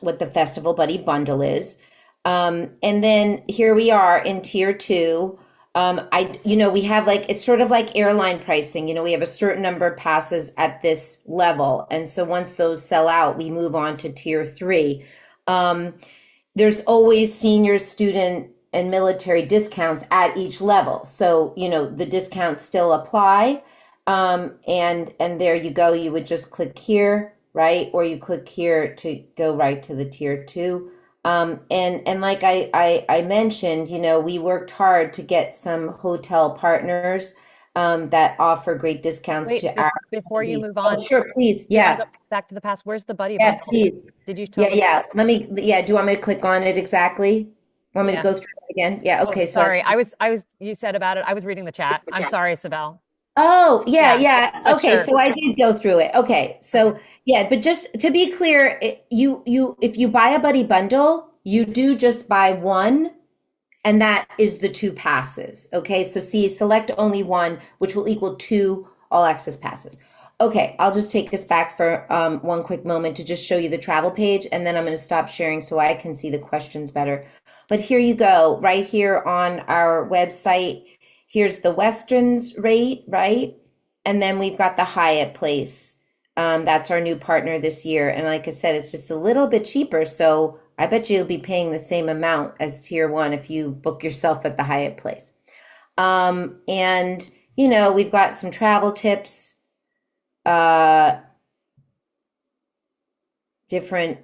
[SPEAKER 2] what the Festival Buddy bundle is. And then here we are in tier 2. We have it's sort of like airline pricing. We have a certain number of passes at this level. And so once those sell out, we move on to tier 3. There's always senior, student, and military discounts at each level. So, the discounts still apply. And there you go. You would just click here right? Or you click here to go right to the tier two. And like I mentioned, you know, we worked hard to get some hotel partners that offer great discounts
[SPEAKER 1] Wait,
[SPEAKER 2] to our
[SPEAKER 1] before you
[SPEAKER 2] attendees.
[SPEAKER 1] move
[SPEAKER 2] Oh,
[SPEAKER 1] on,
[SPEAKER 2] sure, please.
[SPEAKER 1] do you want
[SPEAKER 2] Yeah.
[SPEAKER 1] to go back to the past? Where's the buddy
[SPEAKER 2] Yeah,
[SPEAKER 1] bundle?
[SPEAKER 2] please.
[SPEAKER 1] Did you
[SPEAKER 2] Yeah,
[SPEAKER 1] totally?
[SPEAKER 2] yeah. Do you want me to click on it exactly? Want me to
[SPEAKER 1] Yeah.
[SPEAKER 2] go through it again? Yeah,
[SPEAKER 1] Oh,
[SPEAKER 2] okay.
[SPEAKER 1] sorry. You said about it. I was reading the chat. I'm sorry, Sibel.
[SPEAKER 2] Oh, yeah,
[SPEAKER 1] Yeah,
[SPEAKER 2] yeah.
[SPEAKER 1] but
[SPEAKER 2] Okay,
[SPEAKER 1] sure.
[SPEAKER 2] so I did go through it. Okay,
[SPEAKER 1] Okay.
[SPEAKER 2] so yeah, but just to be clear, if you buy a buddy bundle, you do just buy one, and that is the two passes. Okay, so see, select only one, which will equal two all access passes. Okay, I'll just take us back for one quick moment to just show you the travel page, and then I'm going to stop sharing so I can see the questions better. But here you go, right here on our website. Here's the Westerns rate, right? And then we've got the Hyatt Place. That's our new partner this year. And like I said, it's just a little bit cheaper. So I bet you'll be paying the same amount as tier one if you book yourself at the Hyatt Place. And, you know, we've got some travel tips, different,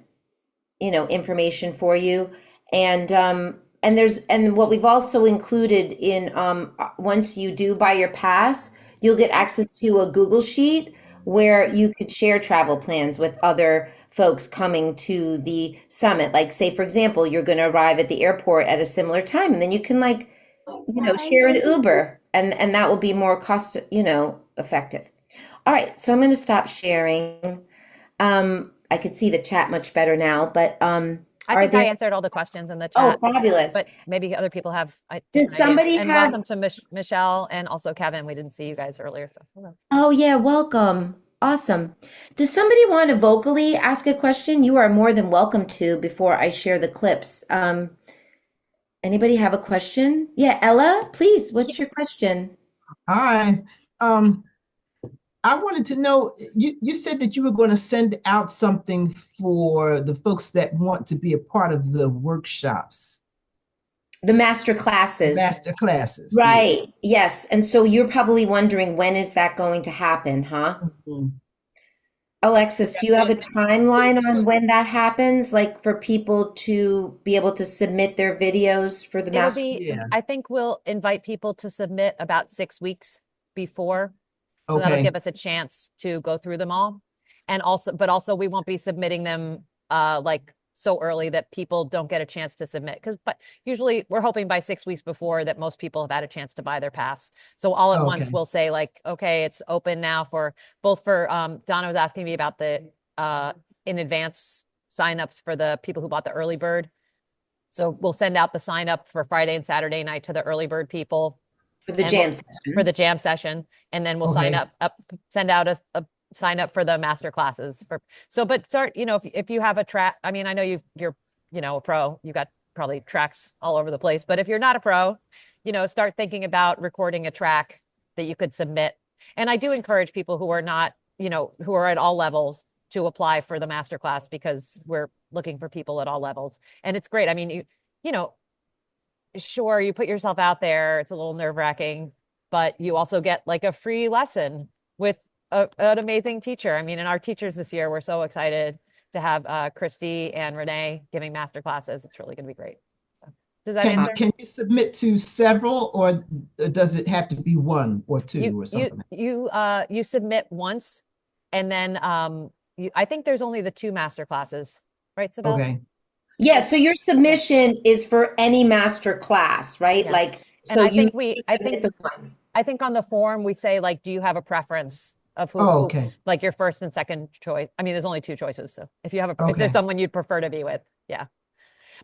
[SPEAKER 2] you know, information for you. And what we've also included in once you do buy your pass, you'll get access to a Google Sheet where you could share travel plans with other folks coming to the summit. Like, say, for example, you're going to arrive at the airport at a similar time, and then you can, like, you know, share an Uber, and that will be more cost, you know, effective. All right, so I'm going to stop sharing. I could see the chat much better now, but
[SPEAKER 1] I
[SPEAKER 2] are
[SPEAKER 1] think I
[SPEAKER 2] there?
[SPEAKER 1] answered all the questions in the
[SPEAKER 2] Oh,
[SPEAKER 1] chat,
[SPEAKER 2] fabulous.
[SPEAKER 1] but maybe other people have
[SPEAKER 2] Does
[SPEAKER 1] different ideas.
[SPEAKER 2] somebody
[SPEAKER 1] And
[SPEAKER 2] have?
[SPEAKER 1] welcome to Michelle and also Kevin. We didn't see you guys earlier, so hello.
[SPEAKER 2] Oh, yeah, welcome. Awesome. Does somebody want to vocally ask a question? You are more than welcome to before I share the clips. Anybody have a question? Yeah, Ella, please, what's your question?
[SPEAKER 5] Hi. Um, I wanted to know, you said that you were going to send out something for the folks that want to be a part of the workshops,
[SPEAKER 2] The master classes.
[SPEAKER 5] master classes. Yeah.
[SPEAKER 2] Right. Yes. And so you're probably wondering, when is that going to happen, huh?
[SPEAKER 5] Mhm.
[SPEAKER 2] Alexis, do you have a timeline on when that happens? Like, for people to be able to submit their videos for the
[SPEAKER 1] It'll
[SPEAKER 2] master?
[SPEAKER 1] be,
[SPEAKER 5] Yeah.
[SPEAKER 1] I think we'll invite people to submit about 6 weeks before. So that'll
[SPEAKER 5] Okay.
[SPEAKER 1] give us a chance to go through them all. And also, but also we won't be submitting them like so early that people don't get a chance to submit. But usually we're hoping by 6 weeks before that most people have had a chance to buy their pass. So all at once
[SPEAKER 5] Okay.
[SPEAKER 1] we'll say, like, okay, it's open now for both for Donna was asking me about the in advance signups for the people who bought the early bird. So we'll send out the sign up for Friday and Saturday night to the early bird people
[SPEAKER 2] For the
[SPEAKER 1] and
[SPEAKER 2] jam
[SPEAKER 1] for the
[SPEAKER 2] sessions?
[SPEAKER 1] jam session, and then we'll sign
[SPEAKER 5] Okay.
[SPEAKER 1] send out a sign up for the master classes for. So, but start, you know, if you have a track, I mean, I know you're, you know, a pro, you got probably tracks all over the place, but if you're not a pro, you know, start thinking about recording a track that you could submit. And I do encourage people who are not, you know, who are at all levels to apply for the master class, because we're looking for people at all levels. And it's great. I mean, you know, sure, you put yourself out there, it's a little nerve-wracking, but you also get like a free lesson with an amazing teacher. I mean, and our teachers this year, we're so excited to have Christy and Renee giving master classes. It's really going to be great. So, does that answer?
[SPEAKER 5] Can you submit to several, or does it have to be one or two or something?
[SPEAKER 1] You submit once, and then I think there's only the 2 master classes, right, Sibel?
[SPEAKER 5] Okay.
[SPEAKER 2] Yeah, so your submission is for any master class, right?
[SPEAKER 1] Yeah.
[SPEAKER 2] Like,
[SPEAKER 1] And
[SPEAKER 2] so
[SPEAKER 1] I
[SPEAKER 2] you
[SPEAKER 1] think
[SPEAKER 2] submit the one.
[SPEAKER 1] I think on the form we say, like, do you have a preference of
[SPEAKER 5] Oh, okay.
[SPEAKER 1] like your first and second choice? I mean, there's only 2 choices. So if you have if
[SPEAKER 5] Okay.
[SPEAKER 1] there's someone you'd prefer to be with, yeah.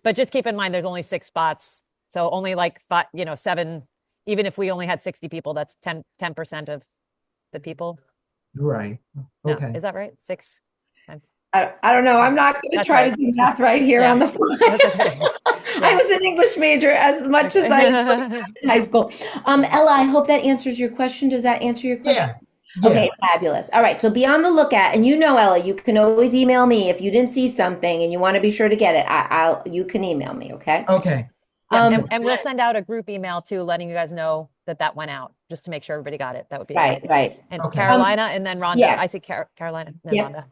[SPEAKER 1] But just keep in mind, there's only 6 spots. So only like 5, you know, 7, even if we only had 60 people, that's 10% of the people.
[SPEAKER 5] Right.
[SPEAKER 1] No,
[SPEAKER 5] Okay.
[SPEAKER 1] is that right? 6 times.
[SPEAKER 2] I don't know. I'm not going to
[SPEAKER 1] That's
[SPEAKER 2] try
[SPEAKER 1] right.
[SPEAKER 2] to do math right here
[SPEAKER 1] Yeah.
[SPEAKER 2] on the fly.
[SPEAKER 1] That's okay.
[SPEAKER 2] I was an English major as much as I was in high school. Ella, I hope that answers your question. Does that answer your question?
[SPEAKER 5] Yeah. Yeah.
[SPEAKER 2] Okay, fabulous. All right, so be on the lookout, and you know, Ella, you can always email me if you didn't see something and you want to be sure to get it. You can email me, okay?
[SPEAKER 5] Okay.
[SPEAKER 1] Yeah, and we'll send out a group email too, letting you guys know that went out, just to make sure everybody got it. That would be
[SPEAKER 2] Right,
[SPEAKER 1] great.
[SPEAKER 2] right.
[SPEAKER 1] And
[SPEAKER 5] Okay.
[SPEAKER 1] Carolina, and then Rhonda.
[SPEAKER 2] yeah.
[SPEAKER 1] I see Carolina, and then
[SPEAKER 2] Yep.
[SPEAKER 1] Rhonda.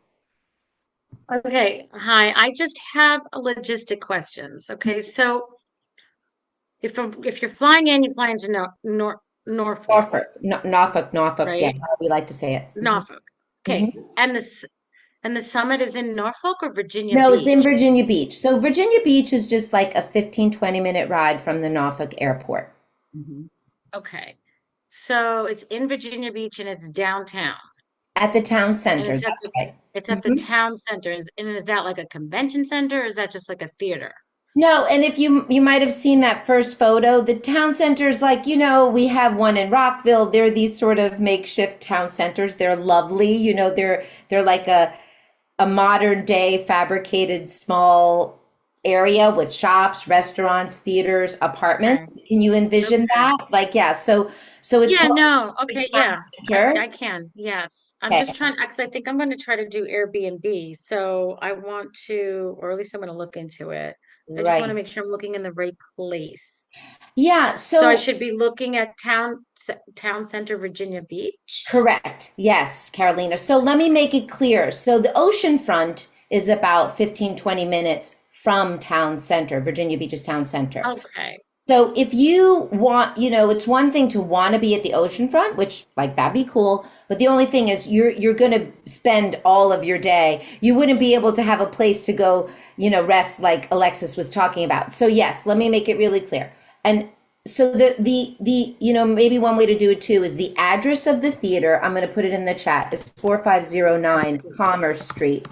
[SPEAKER 4] Okay, hi. I just have a logistic questions. Okay, so if you're flying in, you fly into Norfolk,
[SPEAKER 2] Norfolk, yeah,
[SPEAKER 4] right?
[SPEAKER 2] how we like to say it.
[SPEAKER 4] Norfolk. Okay,
[SPEAKER 2] Mhm.
[SPEAKER 4] and the summit is in Norfolk or Virginia
[SPEAKER 2] No, it's in
[SPEAKER 4] Beach?
[SPEAKER 2] Virginia Beach. So Virginia Beach is just like a 15-20 minute ride from the Norfolk airport.
[SPEAKER 4] Okay, so it's in Virginia Beach and it's downtown,
[SPEAKER 2] At the town
[SPEAKER 4] and
[SPEAKER 2] center, that's right.
[SPEAKER 4] it's at the
[SPEAKER 2] Mhm.
[SPEAKER 4] town center. Is that like a convention center or is that just like a theater?
[SPEAKER 2] No, and if you might have seen that first photo, the town centers, like, we have one in Rockville. They're these sort of makeshift town centers. They're lovely. They're like a modern day fabricated small area with shops, restaurants, theaters,
[SPEAKER 4] Okay,
[SPEAKER 2] apartments. Can you envision
[SPEAKER 4] okay.
[SPEAKER 2] that? Like, yeah, so it's
[SPEAKER 4] Yeah,
[SPEAKER 2] called
[SPEAKER 4] no.
[SPEAKER 2] the
[SPEAKER 4] Okay,
[SPEAKER 2] town
[SPEAKER 4] yeah. I
[SPEAKER 2] center.
[SPEAKER 4] can. Yes. I'm
[SPEAKER 2] Okay,
[SPEAKER 4] just trying, because I think I'm going to try to do Airbnb. So I want to, or at least I'm going to look into it. I just want to
[SPEAKER 2] right.
[SPEAKER 4] make sure I'm looking in the right place.
[SPEAKER 2] Yeah,
[SPEAKER 4] So I
[SPEAKER 2] so
[SPEAKER 4] should be looking at Town Center, Virginia Beach.
[SPEAKER 2] correct. Yes, Carolina. So let me make it clear. So the ocean front is about 15-20 minutes from town center, Virginia Beach's town center.
[SPEAKER 4] Okay.
[SPEAKER 2] So if you want, it's one thing to want to be at the ocean front, which like that'd be cool, but the only thing is you're going to spend all of your day. You wouldn't be able to have a place to go, rest like Alexis was talking about. So yes, let me make it really clear. And so the maybe one way to do it too is the address of the theater. I'm going to put it in the chat. It's 4509 Commerce Street,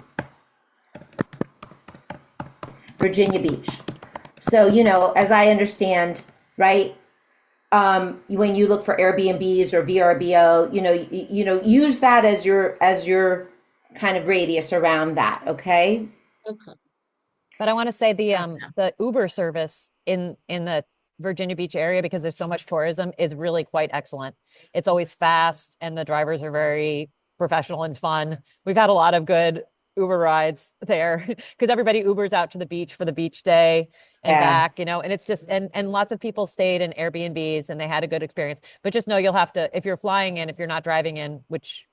[SPEAKER 2] Virginia Beach. So, as I understand, right, when you look for Airbnbs or VRBO, use that as your kind of radius around that, okay?
[SPEAKER 4] Okay.
[SPEAKER 1] But I want to say
[SPEAKER 4] Gotcha.
[SPEAKER 1] the Uber service in the Virginia Beach area, because there's so much tourism, is really quite excellent. It's always fast and the drivers are very professional and fun. We've had a lot of good Uber rides there because everybody Ubers out to the beach for the beach day and
[SPEAKER 2] Yeah,
[SPEAKER 1] back, and it's just and lots of people stayed in Airbnbs and they had a good experience. But just know you'll have to, if you're flying in, if you're not driving in, which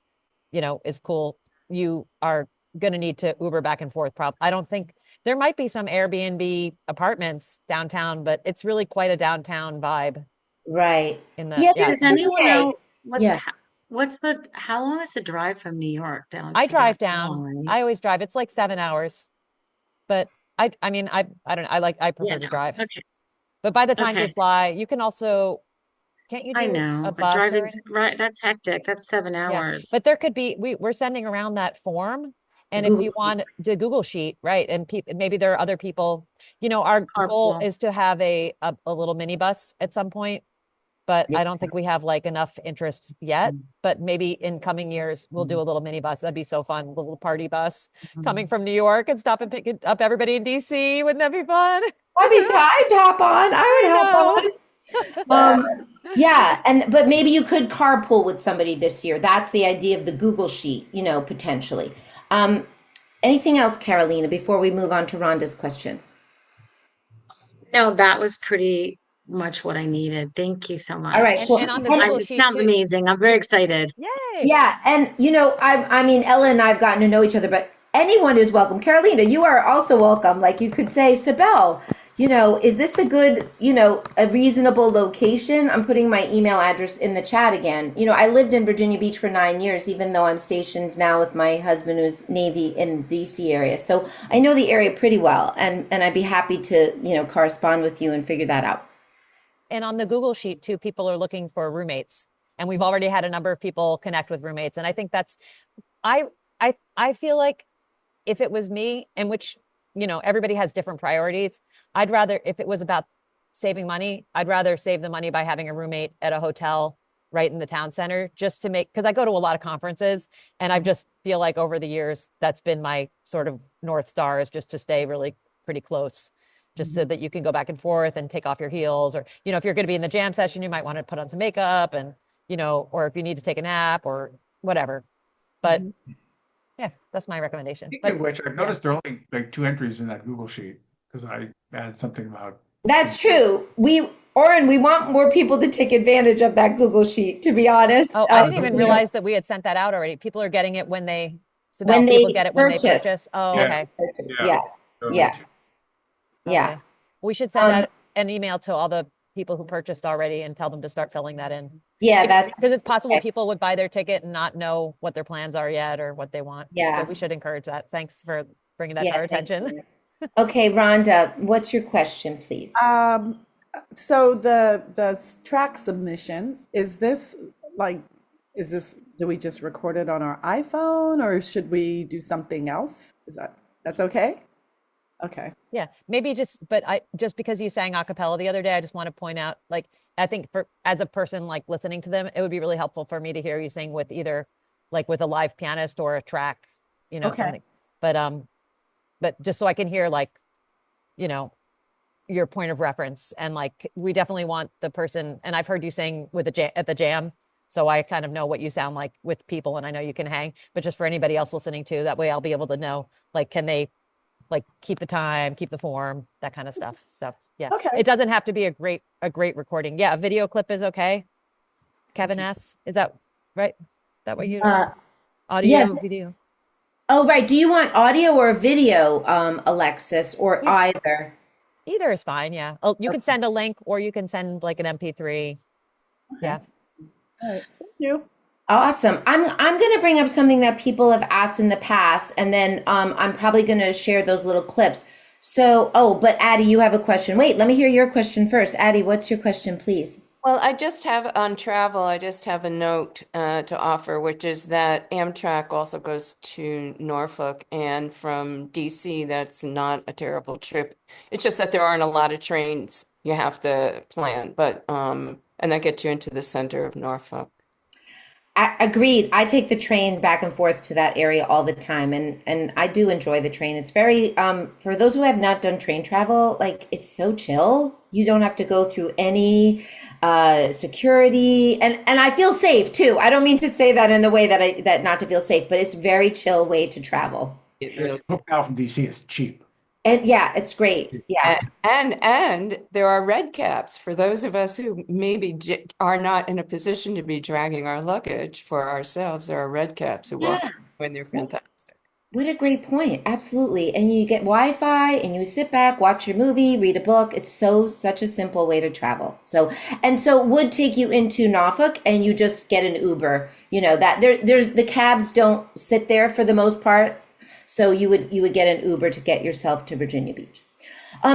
[SPEAKER 1] is cool, you are going to need to Uber back and forth. Probably. I don't think there might be some Airbnb apartments downtown, but it's really quite a downtown vibe
[SPEAKER 2] right.
[SPEAKER 1] in the,
[SPEAKER 2] Yeah,
[SPEAKER 1] yeah.
[SPEAKER 4] Does anyone
[SPEAKER 2] okay.
[SPEAKER 4] know
[SPEAKER 2] Yeah.
[SPEAKER 4] how long is the drive from New York down
[SPEAKER 1] I
[SPEAKER 4] to
[SPEAKER 1] drive
[SPEAKER 4] that long,
[SPEAKER 1] down.
[SPEAKER 4] right?
[SPEAKER 1] I always drive. It's like 7 hours, but I mean, I don't, I
[SPEAKER 4] Yeah,
[SPEAKER 1] prefer to
[SPEAKER 4] no.
[SPEAKER 1] drive.
[SPEAKER 4] Okay.
[SPEAKER 1] But by the time you
[SPEAKER 4] Okay.
[SPEAKER 1] fly, you can also, can't you
[SPEAKER 4] I
[SPEAKER 1] do a
[SPEAKER 4] know, but
[SPEAKER 1] bus or
[SPEAKER 4] driving's
[SPEAKER 1] anything?
[SPEAKER 4] right. That's hectic. That's seven
[SPEAKER 1] Yeah,
[SPEAKER 4] hours.
[SPEAKER 1] but there could be, we're sending around that form.
[SPEAKER 2] The
[SPEAKER 1] And if
[SPEAKER 2] Google
[SPEAKER 1] you
[SPEAKER 2] Sheet.
[SPEAKER 1] want the Google Sheet, right? And maybe there are other people, our goal
[SPEAKER 4] Carpool.
[SPEAKER 1] is to have a little minibus at some point, but
[SPEAKER 2] Yeah.
[SPEAKER 1] I don't think we have like enough interest yet. But maybe in coming years, we'll do a little minibus. That'd be so fun. A little party bus coming
[SPEAKER 4] Mhm.
[SPEAKER 1] from New York and stop and pick up everybody in DC. Wouldn't that be fun?
[SPEAKER 2] I'd hop on. I would
[SPEAKER 1] I
[SPEAKER 2] hop
[SPEAKER 1] know.
[SPEAKER 2] on. Yeah, but maybe you could carpool with somebody this year. That's the idea of the Google Sheet, potentially. Um, Anything else, Carolina, before we move on to Rhonda's question?
[SPEAKER 4] No, that was pretty much what I needed. Thank you so
[SPEAKER 2] All right,
[SPEAKER 1] And
[SPEAKER 4] much.
[SPEAKER 2] cool.
[SPEAKER 1] and on the
[SPEAKER 2] And
[SPEAKER 1] Google
[SPEAKER 4] It
[SPEAKER 1] Sheet
[SPEAKER 4] sounds
[SPEAKER 1] too.
[SPEAKER 4] amazing. I'm very
[SPEAKER 1] You,
[SPEAKER 4] excited.
[SPEAKER 1] yay.
[SPEAKER 2] yeah, and I mean, Ella and I have gotten to know each other, but anyone is welcome. Carolina, you are also welcome. Like you could say, Sibel, is this a good, a reasonable location? I'm putting my email address in the chat again. I lived in Virginia Beach for 9 years, even though I'm stationed now with my husband who's Navy in the DC area. So I know the area pretty well, and I'd be happy to, correspond with you and figure that out.
[SPEAKER 1] And on the Google Sheet too, people are looking for roommates. And we've already had a number of people connect with roommates. And I think that's, I, I feel like if it was me, and which, everybody has different priorities, I'd rather, if it was about saving money, I'd rather save the money by having a roommate at a hotel right in the town center, just to make, because I go to a lot of conferences and I just feel like over the years, that's been my sort of North Star, is just to stay really pretty close, just so that you can go back and forth and take off your heels. Or, if you're going to be in the jam session, you might want to put on some makeup and, or if you need to take a nap or whatever. But yeah, that's my recommendation.
[SPEAKER 6] Speaking
[SPEAKER 1] But
[SPEAKER 6] of which, I've
[SPEAKER 1] yeah,
[SPEAKER 6] noticed there are only like 2 entries in that Google Sheet because I added something about.
[SPEAKER 2] That's true. We want more people to take advantage of that Google Sheet, to be honest.
[SPEAKER 1] oh, I didn't even
[SPEAKER 6] Okay.
[SPEAKER 1] realize that we had sent that out already. People are getting it when they So
[SPEAKER 2] When
[SPEAKER 1] now people
[SPEAKER 2] they
[SPEAKER 1] get it when they
[SPEAKER 2] purchase.
[SPEAKER 1] purchase. Oh,
[SPEAKER 6] Yeah.
[SPEAKER 1] okay.
[SPEAKER 2] Purchase,
[SPEAKER 6] Yeah.
[SPEAKER 2] yeah,
[SPEAKER 6] Totally.
[SPEAKER 2] yeah, yeah.
[SPEAKER 1] Okay. We should send
[SPEAKER 2] Um,
[SPEAKER 1] out an email to all the people who purchased already and tell them to start filling that in.
[SPEAKER 2] yeah, that's,
[SPEAKER 1] Because it's possible
[SPEAKER 2] okay.
[SPEAKER 1] people would buy their ticket and not know what their plans are yet or what they want. So
[SPEAKER 2] Yeah.
[SPEAKER 1] we should encourage that. Thanks for bringing that to
[SPEAKER 2] Yeah,
[SPEAKER 1] our
[SPEAKER 2] thank
[SPEAKER 1] attention.
[SPEAKER 2] you. Okay, Rhonda, what's your question, please?
[SPEAKER 7] So the track submission, is this like, do we just record it on our iPhone or should we do something else? That's okay? Okay.
[SPEAKER 1] Yeah, maybe just because you sang a cappella the other day, I just want to point out, like, I think for as a person like listening to them, it would be really helpful for me to hear you sing with either like with a live pianist or a track,
[SPEAKER 7] Okay.
[SPEAKER 1] something. But just so I can hear like, your point of reference, and like we definitely want the person, and I've heard you sing with at the jam, so I kind of know what you sound like with people, and I know you can hang, but just for anybody else listening too, that way I'll be able to know, like, can they like keep the time, keep the form, that kind of stuff. So yeah,
[SPEAKER 7] Okay.
[SPEAKER 1] it doesn't have to be a great recording. Yeah, a video clip is okay. Kevin S, is that right? That what you audio,
[SPEAKER 2] yeah.
[SPEAKER 1] video?
[SPEAKER 2] Oh, right. Do you want audio or video, Alexis, or
[SPEAKER 1] Yeah.
[SPEAKER 2] either?
[SPEAKER 1] Either is fine. Yeah. Oh, you can
[SPEAKER 2] Okay.
[SPEAKER 1] send a link or you can send like an MP3. Yeah.
[SPEAKER 7] All right. Thank you.
[SPEAKER 2] Awesome. I'm going to bring up something that people have asked in the past, and then I'm probably going to share those little clips. So, but Addie, you have a question. Wait, let me hear your question first. Addie, what's your question, please?
[SPEAKER 8] Well, I just have on travel, I just have a note to offer, which is that Amtrak also goes to Norfolk, and from DC, that's not a terrible trip. It's just that there aren't a lot of trains you have to plan, but and that gets you into the center of Norfolk.
[SPEAKER 2] Agreed. I take the train back and forth to that area all the time, and I do enjoy the train. It's very for those who have not done train travel, like it's so chill. You don't have to go through any security, and I feel safe too. I don't mean to say that in the way that not to feel safe, but it's very chill way to travel.
[SPEAKER 8] It really
[SPEAKER 6] Hooked out from DC is cheap.
[SPEAKER 2] And yeah, it's great. Yeah.
[SPEAKER 8] And there are red caps for those of us who maybe are not in a position to be dragging our luggage for ourselves. There are red caps who walk when they're fantastic.
[SPEAKER 2] What a great point. Absolutely. And you get Wi-Fi and you sit back, watch your movie, read a book. It's such a simple way to travel. So it would take you into Norfolk and you just get an Uber. That there's the cabs don't sit there for the most part. So you would get an Uber to get yourself to Virginia Beach.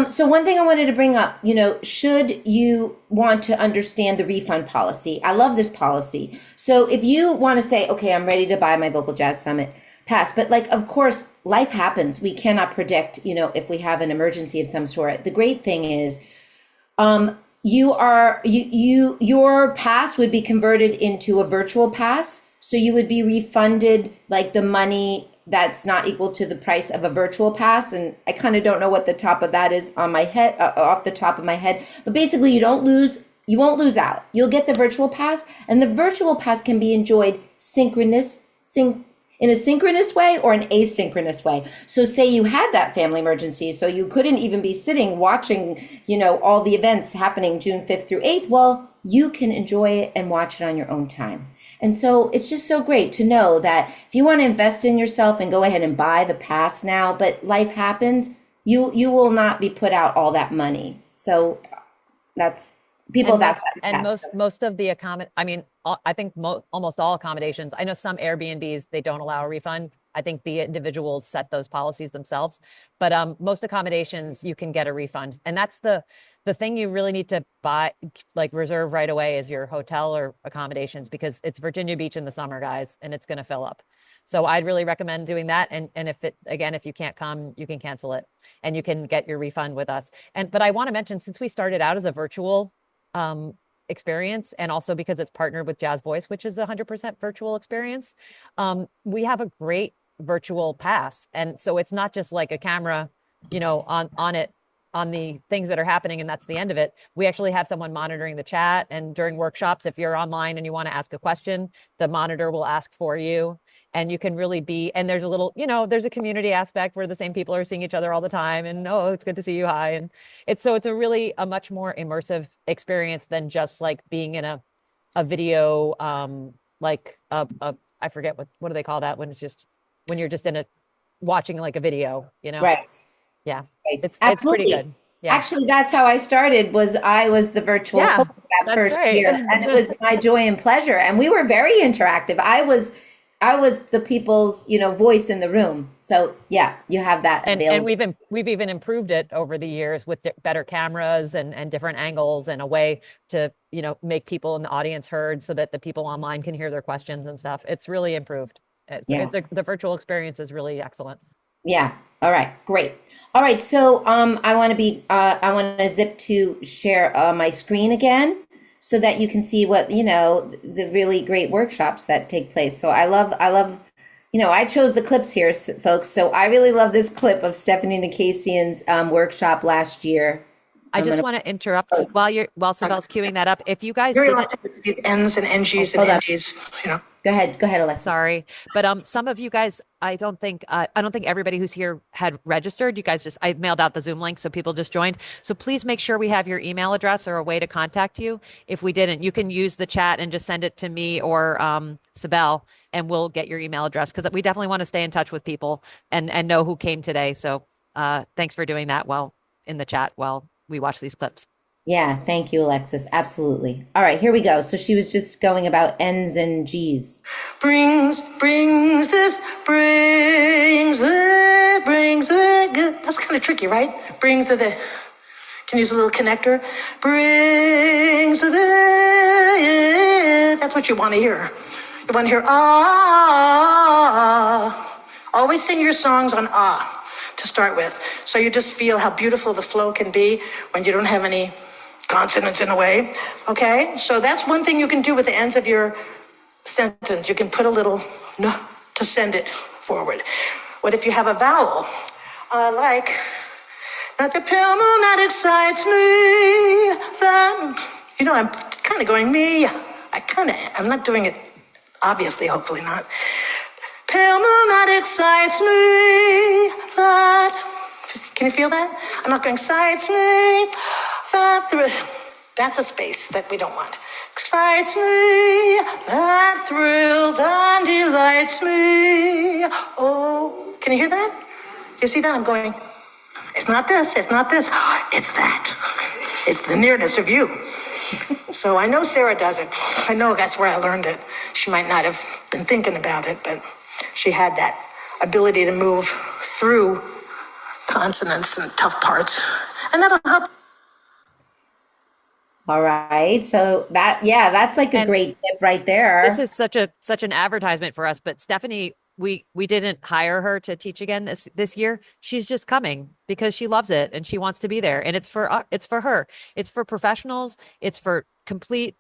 [SPEAKER 2] So one thing I wanted to bring up, should you want to understand the refund policy? I love this policy. So if you want to say, okay, I'm ready to buy my Vocal Jazz Summit pass, but like, of course, life happens. We cannot predict, if we have an emergency of some sort. The great thing is, your pass would be converted into a virtual pass. So you would be refunded like the money that's not equal to the price of a virtual pass. And I kind of don't know what the top of that is on my head, off the top of my head. But basically, you won't lose out. You'll get the virtual pass, and the virtual pass can be enjoyed in a synchronous way or an asynchronous way. So say you had that family emergency, so you couldn't even be sitting watching, all the events happening June 5th through 8th. Well, you can enjoy it and watch it on your own time. And so it's just so great to know that if you want to invest in yourself and go ahead and buy the pass now, but life happens, you will not be put out all that money. So that's people
[SPEAKER 1] And
[SPEAKER 2] that's
[SPEAKER 1] most of the I think almost all accommodations. I know some Airbnbs, they don't allow a refund. I think the individuals set those policies themselves, but most accommodations you can get a refund, and that's the thing you really need to reserve right away is your hotel or accommodations, because it's Virginia Beach in the summer, guys, and it's going to fill up. So I'd really recommend doing that. And if you can't come, you can cancel it and you can get your refund with us. But I want to mention, since we started out as a virtual experience, and also because it's partnered with Jazz Voice, which is a 100% virtual experience, we have a great virtual pass. And so it's not just like a camera, on it, on the things that are happening, and that's the end of it. We actually have someone monitoring the chat, and during workshops, if you're online and you want to ask a question, the monitor will ask for you, and you can really and there's a little, there's a community aspect where the same people are seeing each other all the time, and it's good to see you, hi. And it's a much more immersive experience than just like being in a video, I forget what do they call that when it's just when you're just watching like a video, you know?
[SPEAKER 2] Right.
[SPEAKER 1] Yeah.
[SPEAKER 2] Right.
[SPEAKER 1] It's pretty
[SPEAKER 2] Absolutely.
[SPEAKER 1] good. Yeah.
[SPEAKER 2] Actually, that's how I started. I was the virtual
[SPEAKER 1] Yeah,
[SPEAKER 2] host that
[SPEAKER 1] that's
[SPEAKER 2] first
[SPEAKER 1] right.
[SPEAKER 2] year, and it was my joy and pleasure. And we were very interactive. I was the people's, voice in the room. So yeah, you have that
[SPEAKER 1] And
[SPEAKER 2] available.
[SPEAKER 1] we've even improved it over the years with better cameras and different angles and a way to, make people in the audience heard so that the people online can hear their questions and stuff. It's really improved.
[SPEAKER 2] Yeah.
[SPEAKER 1] The virtual experience is really excellent.
[SPEAKER 2] Yeah. All right. Great. All right. So I want to zip to share my screen again so that you can see what, the really great workshops that take place. So I love, I chose the clips here, folks. So I really love this clip of Stephanie Nikasian's workshop last year.
[SPEAKER 1] I just want to interrupt while Sibel's queuing that up. If you guys
[SPEAKER 9] Very
[SPEAKER 1] didn't,
[SPEAKER 9] often with these N's and NGs
[SPEAKER 2] hold on.
[SPEAKER 9] and NGs,
[SPEAKER 2] Go ahead, Alexa.
[SPEAKER 1] sorry, but some of you guys, I don't think everybody who's here had registered. You guys I mailed out the Zoom link, so people just joined. So please make sure we have your email address or a way to contact you. If we didn't, you can use the chat and just send it to me or Sibel, and we'll get your email address, because we definitely want to stay in touch with people and know who came today. So thanks for doing that in the chat while we watch these clips.
[SPEAKER 2] Yeah, thank you, Alexis. Absolutely. All right, here we go. So she was just going about N's and G's.
[SPEAKER 9] brings this, that's kind of tricky, right? Can use a little connector. That's what you want to hear. You want to hear ah. Always sing your songs on ah to start with. So you just feel how beautiful the flow can be when you don't have any consonants in a way. Okay? So that's one thing you can do with the ends of your sentence. You can put a little n to send it forward. What if you have a vowel? Like, not the pale moon that excites me. I'm kind of going me. I'm not doing it, obviously, hopefully not. Pale moon that excites me. Can you feel that? I'm not going excites me. That's a space that we don't want. Excites me, that thrills and delights me. Oh, can you hear that? Do you see that? I'm going, it's not this, it's that. It's the nearness of you. So I know Sarah does it. I know that's where I learned it. She might not have been thinking about it, but she had that ability to move through consonants and tough parts. And that'll help.
[SPEAKER 2] All right. So that's like a great tip right there.
[SPEAKER 1] This is such an advertisement for us, but Stephanie, we didn't hire her to teach again this year. She's just coming because she loves it and she wants to be there. And it's for her. It's for professionals. It's for complete,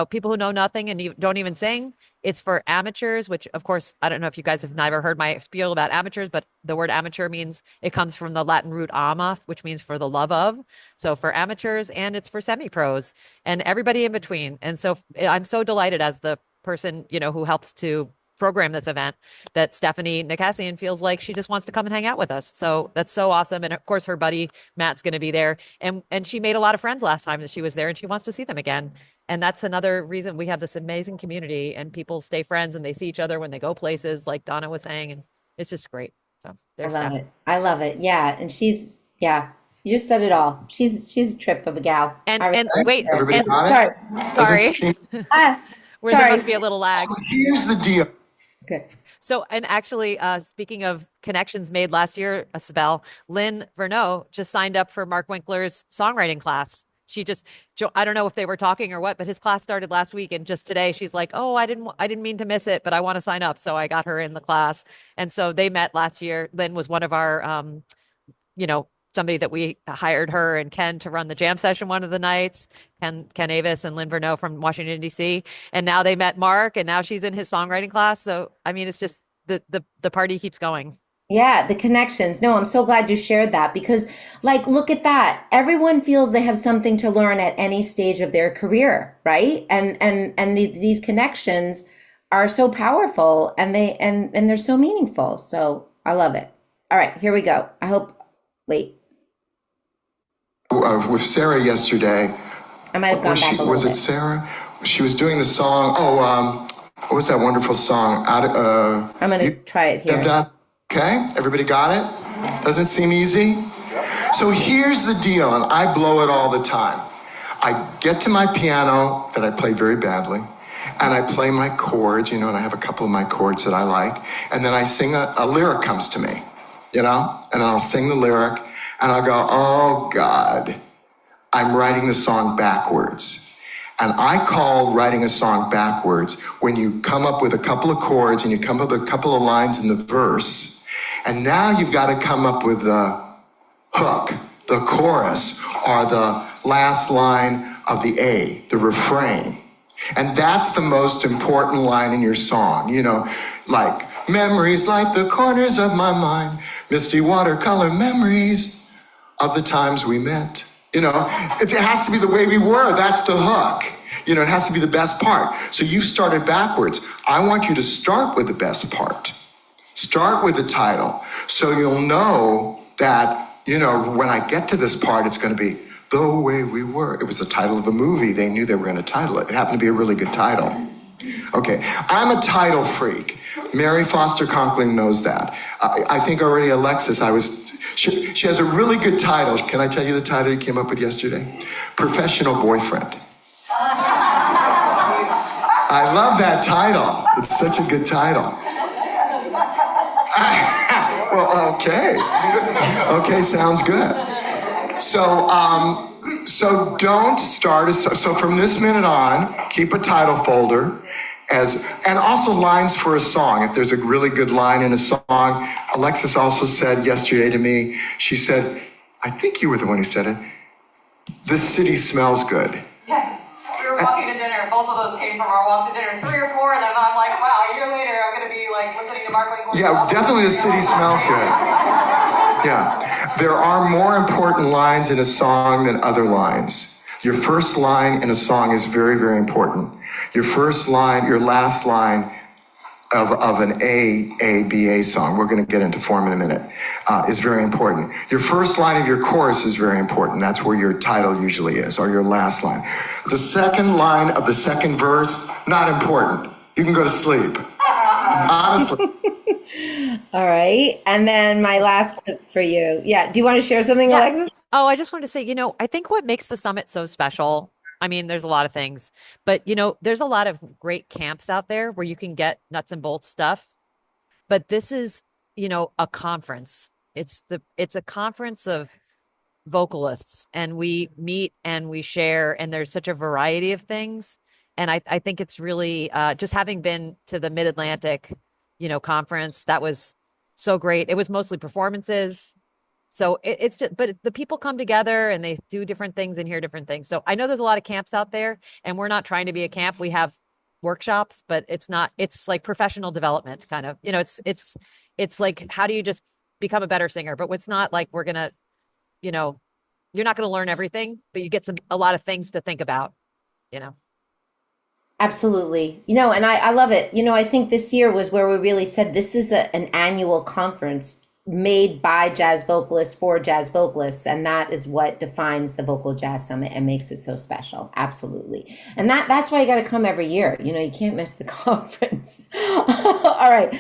[SPEAKER 1] people who know nothing and don't even sing. It's for amateurs, which of course, I don't know if you guys have never heard my spiel about amateurs, but the word amateur it comes from the Latin root ama, which means for the love of. So for amateurs, and it's for semi-pros and everybody in between. And so I'm so delighted as the person, who helps to program this event, that Stephanie Nikasian feels like she just wants to come and hang out with us. So that's so awesome. And of course, her buddy Matt's going to be there. And she made a lot of friends last time that she was there, and she wants to see them again. And that's another reason we have this amazing community, and people stay friends and they see each other when they go places, like Donna was saying, and it's just great. So there's Steph.
[SPEAKER 2] I love it. Yeah. And you just said it all. She's a trip of a gal.
[SPEAKER 1] And
[SPEAKER 2] wait,
[SPEAKER 1] sorry. There must be a little lag.
[SPEAKER 10] So here's the deal.
[SPEAKER 2] Okay.
[SPEAKER 1] So, and actually, speaking of connections made last year, Sibel, Lynn Verneau just signed up for Mark Winkler's songwriting class. I don't know if they were talking or what, but his class started last week, and just today she's like, "Oh, I didn't mean to miss it, but I want to sign up." So I got her in the class, and so they met last year. Lynn was one of our, somebody that we hired her and Ken to run the jam session one of the nights. Ken Avis and Lynn Verneau from Washington D.C. And now they met Mark, and now she's in his songwriting class. So I mean, it's just the party keeps going.
[SPEAKER 2] Yeah, the connections. No, I'm so glad you shared that, because look at that. Everyone feels they have something to learn at any stage of their career, right? And these connections are so powerful, and they're so meaningful. So I love it. All right, here we go. Wait.
[SPEAKER 10] With Sarah yesterday.
[SPEAKER 2] I might have gone back a little
[SPEAKER 10] Was
[SPEAKER 2] bit.
[SPEAKER 10] it Sarah? She was doing the song, what was that wonderful song?
[SPEAKER 2] I'm going to try it here.
[SPEAKER 10] Okay, everybody got it? Doesn't seem easy? So here's the deal, and I blow it all the time. I get to my piano that I play very badly, and I play my chords, and I have a couple of my chords that I like, and then I sing a lyric comes to me, and I'll sing the lyric, and I'll go, oh God, I'm writing the song backwards. And I call writing a song backwards when you come up with a couple of chords and you come up with a couple of lines in the verse, and now you've got to come up with the hook, the chorus, or the last line of the A, the refrain. And that's the most important line in your song, like memories like the corners of my mind, misty watercolor memories of the times we met. It has to be the way we were. That's the hook. It has to be the best part. So you've started backwards. I want you to start with the best part. Start with the title. So you'll know that, when I get to this part, it's going to be The Way We Were. It was the title of a movie. They knew they were going to title it. It happened to be a really good title. Okay, I'm a title freak. Mary Foster Conkling knows that. I think already Alexis, she has a really good title. Can I tell you the title you came up with yesterday? Professional Boyfriend. I love that title. It's such a good title. Well, okay. Okay, sounds good. So don't start. So from this minute on, keep a title folder. And also lines for a song. If there's a really good line in a song, Alexis also said yesterday to me, she said, I think you were the one who said it, this city smells good.
[SPEAKER 1] Yeah, we were walking to dinner. Both of those came from our walk to dinner. 3 or 4 of them. I'm like, wow, a year later, I'm going to be like listening to Mark Wahlberg.
[SPEAKER 10] Yeah, definitely the city smells good. Yeah, there are more important lines in a song than other lines. Your first line in a song is very, very important. Your first line, your last line of an A-B-A song, we're going to get into form in a minute, is very important. Your first line of your chorus is very important. That's where your title usually is, or your last line. The second line of the second verse, not important. You can go to sleep. Honestly.
[SPEAKER 2] All right. And then my last clip for you. Yeah. Do you want to share something, Alexis?
[SPEAKER 1] Oh, I just wanted to say, I think what makes the summit so special, there's a lot of things, but there's a lot of great camps out there where you can get nuts and bolts stuff. But this is, a conference. It's a conference of vocalists, and we meet and we share, and there's such a variety of things. And I think it's really just having been to the Mid-Atlantic, conference, that was so great. It was mostly performances. So it's just, but the people come together and they do different things and hear different things. So I know there's a lot of camps out there, and we're not trying to be a camp. We have workshops, but it's like professional development kind of, it's like, how do you just become a better singer? But it's not like we're going to, you're not going to learn everything, but you get a lot of things to think about,
[SPEAKER 2] Absolutely. And I love it. I think this year was where we really said this is an annual conference made by jazz vocalists for jazz vocalists. And that is what defines the Vocal Jazz Summit and makes it so special. Absolutely. And that's why you got to come every year. You can't miss the conference. All right.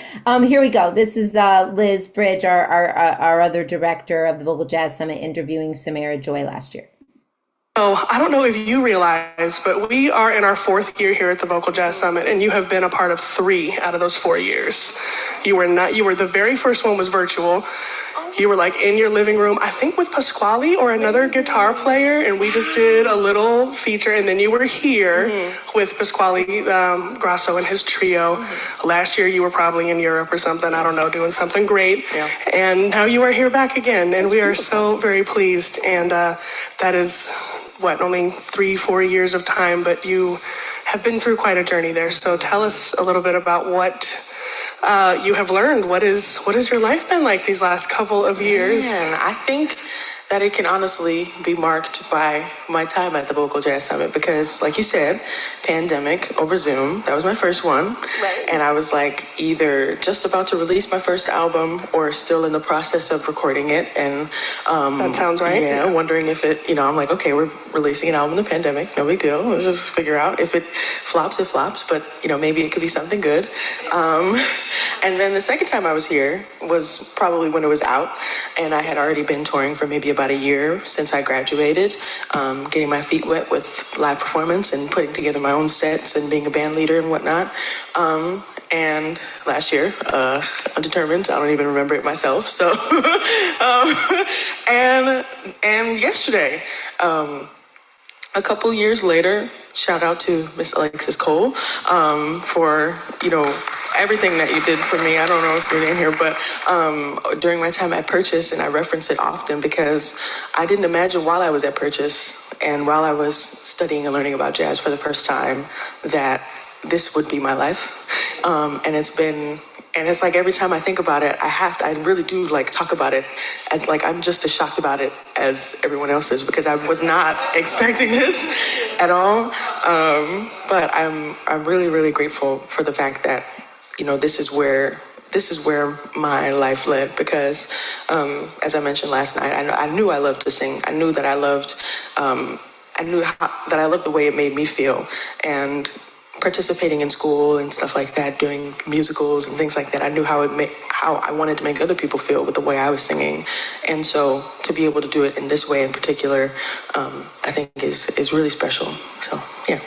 [SPEAKER 2] Here we go. This is Liz Bridge, our other director of the Vocal Jazz Summit, interviewing Samara Joy last year.
[SPEAKER 11] So I don't know if you realize, but we are in our 4th year here at the Vocal Jazz Summit, and you have been a part of 3 out of those 4 years. You were the very first one was virtual. You were like in your living room, I think with Pasquale or another guitar player, and we just did a little feature, and then you were here with Pasquale Grasso and his trio. Last year you were probably in Europe or something, I don't know, doing something great. Yeah. And now you are here back again, and we are so very pleased. And that is, only 3-4 years of time, but you have been through quite a journey there. So tell us a little bit about what you have learned. What is your life been like these last couple of years?
[SPEAKER 12] Man, I think
[SPEAKER 11] that it can honestly be marked by my time at the Vocal Jazz Summit because, like you said, pandemic over Zoom, that was my first one. Right. And I was like either just about to release my first album or still in the process of recording it. And
[SPEAKER 12] that sounds right.
[SPEAKER 11] Yeah, wondering if it, I'm like, okay, we're releasing an album in the pandemic, no big deal. Let's just figure out if it flops, it flops, but maybe it could be something good. And then the second time I was here was probably when it was out, and I had already been touring for maybe about a year since I graduated, getting my feet wet with live performance and putting together my own sets and being a band leader and whatnot. And last year, undetermined, I don't even remember it myself. So, and yesterday, a couple years later, shout out to Miss Alexis Cole for, everything that you did for me. I don't know if you're in here, but during my time at Purchase, and I reference it often because I didn't imagine while I was at Purchase and while I was studying and learning about jazz for the first time that this would be my life. And it's like every time I think about it, I really do talk about it as I'm just as shocked about it as everyone else is because I was not expecting this at all. But I'm really, really grateful for the fact that, this is where my life led because, as I mentioned last night, I knew I loved to sing. I knew that I loved, that I loved the way it made me feel. And participating in school and stuff like that, doing musicals and things like that, I knew how I wanted to make other people feel with the way I was singing. And so to be able to do it in this way in particular, I think is really special. So, yeah.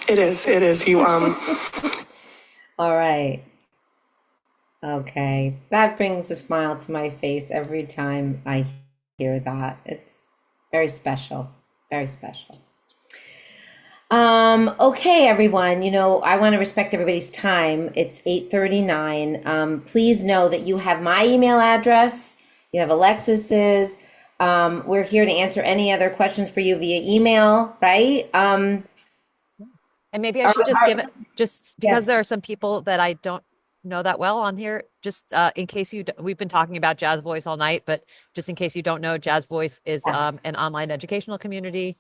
[SPEAKER 12] It is. You,
[SPEAKER 2] All right. Okay. That brings a smile to my face every time I hear that. It's very special. Very special. Okay, everyone, I want to respect everybody's time. It's 8:39. Please know that you have my email address. You have Alexis's. We're here to answer any other questions for you via email, right?
[SPEAKER 1] And maybe I should just give it, just because there are some people that I don't know that well on here, just in case we've been talking about Jazz Voice all night, but just in case you don't know, Jazz Voice is an online educational community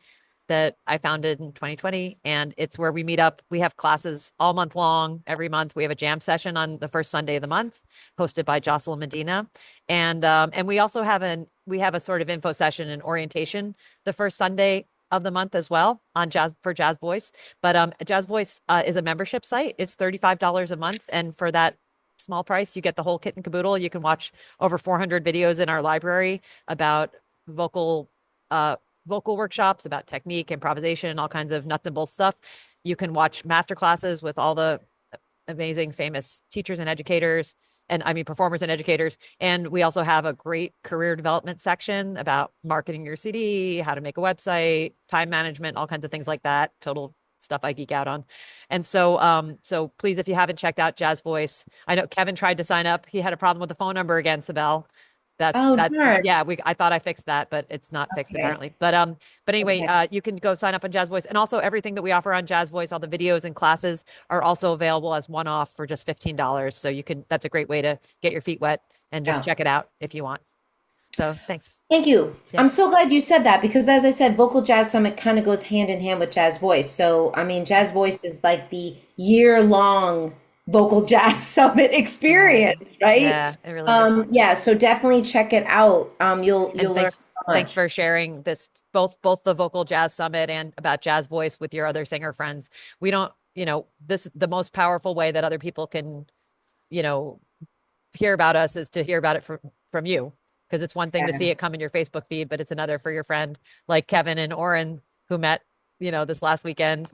[SPEAKER 1] that I founded in 2020, and it's where we meet up. We have classes all month long. Every month we have a jam session on the first Sunday of the month, hosted by Jocelyn Medina, and we also have a sort of info session and orientation the first Sunday of the month as well on Jazz Voice. But Jazz Voice is a membership site. It's $35 a month, and for that small price, you get the whole kit and caboodle. You can watch over 400 videos in our library about vocal workshops, about technique, improvisation, all kinds of nuts and bolts stuff. You can watch master classes with all the amazing, famous teachers and educators, performers and educators. And we also have a great career development section about marketing your CD, how to make a website, time management, all kinds of things like that. Total stuff I geek out on. And so, so please, if you haven't checked out Jazz Voice, I know Kevin tried to sign up. He had a problem with the phone number again, Sibel. I thought I fixed that, but it's not fixed apparently. But anyway, you can go sign up on Jazz Voice, and also everything that we offer on Jazz Voice, all the videos and classes are also available as one-off for just $15. So that's a great way to get your feet wet and just check it out if you want. So thanks.
[SPEAKER 2] Thank you. Yeah. I'm so glad you said that because, as I said, Vocal Jazz Summit kind of goes hand in hand with Jazz Voice. So Jazz Voice is like the year-long Vocal Jazz Summit experience, right?
[SPEAKER 1] Yeah, it really is.
[SPEAKER 2] Yeah, so definitely check it out. You'll learn so much.
[SPEAKER 1] Thanks for sharing this, both the Vocal Jazz Summit and about Jazz Voice with your other singer friends. We don't, the most powerful way that other people can, hear about us is to hear about it from you, because it's one thing to see it come in your Facebook feed, but it's another for your friend like Kevin and Oren, who met, this last weekend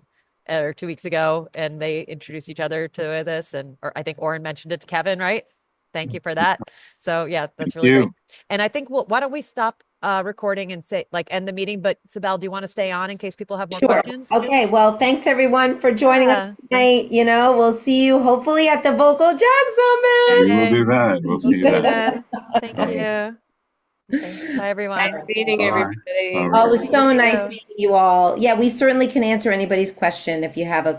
[SPEAKER 1] or 2 weeks ago, and they introduced each other to this, or I think Oren mentioned it to Kevin, right? Thank you for that. So yeah, that's really great. And I think why don't we stop recording and end the meeting? But Sibel, do you want to stay on in case people have more questions?
[SPEAKER 2] Okay. Well, thanks everyone for joining us tonight. We'll see you hopefully at the Vocal Jazz Summit.
[SPEAKER 13] We will do that. We'll see you
[SPEAKER 1] then. Thank you. Okay. Bye, everyone.
[SPEAKER 8] Nice meeting everybody.
[SPEAKER 2] Oh, it was so nice meeting you all. Yeah, we certainly can answer anybody's question if you have a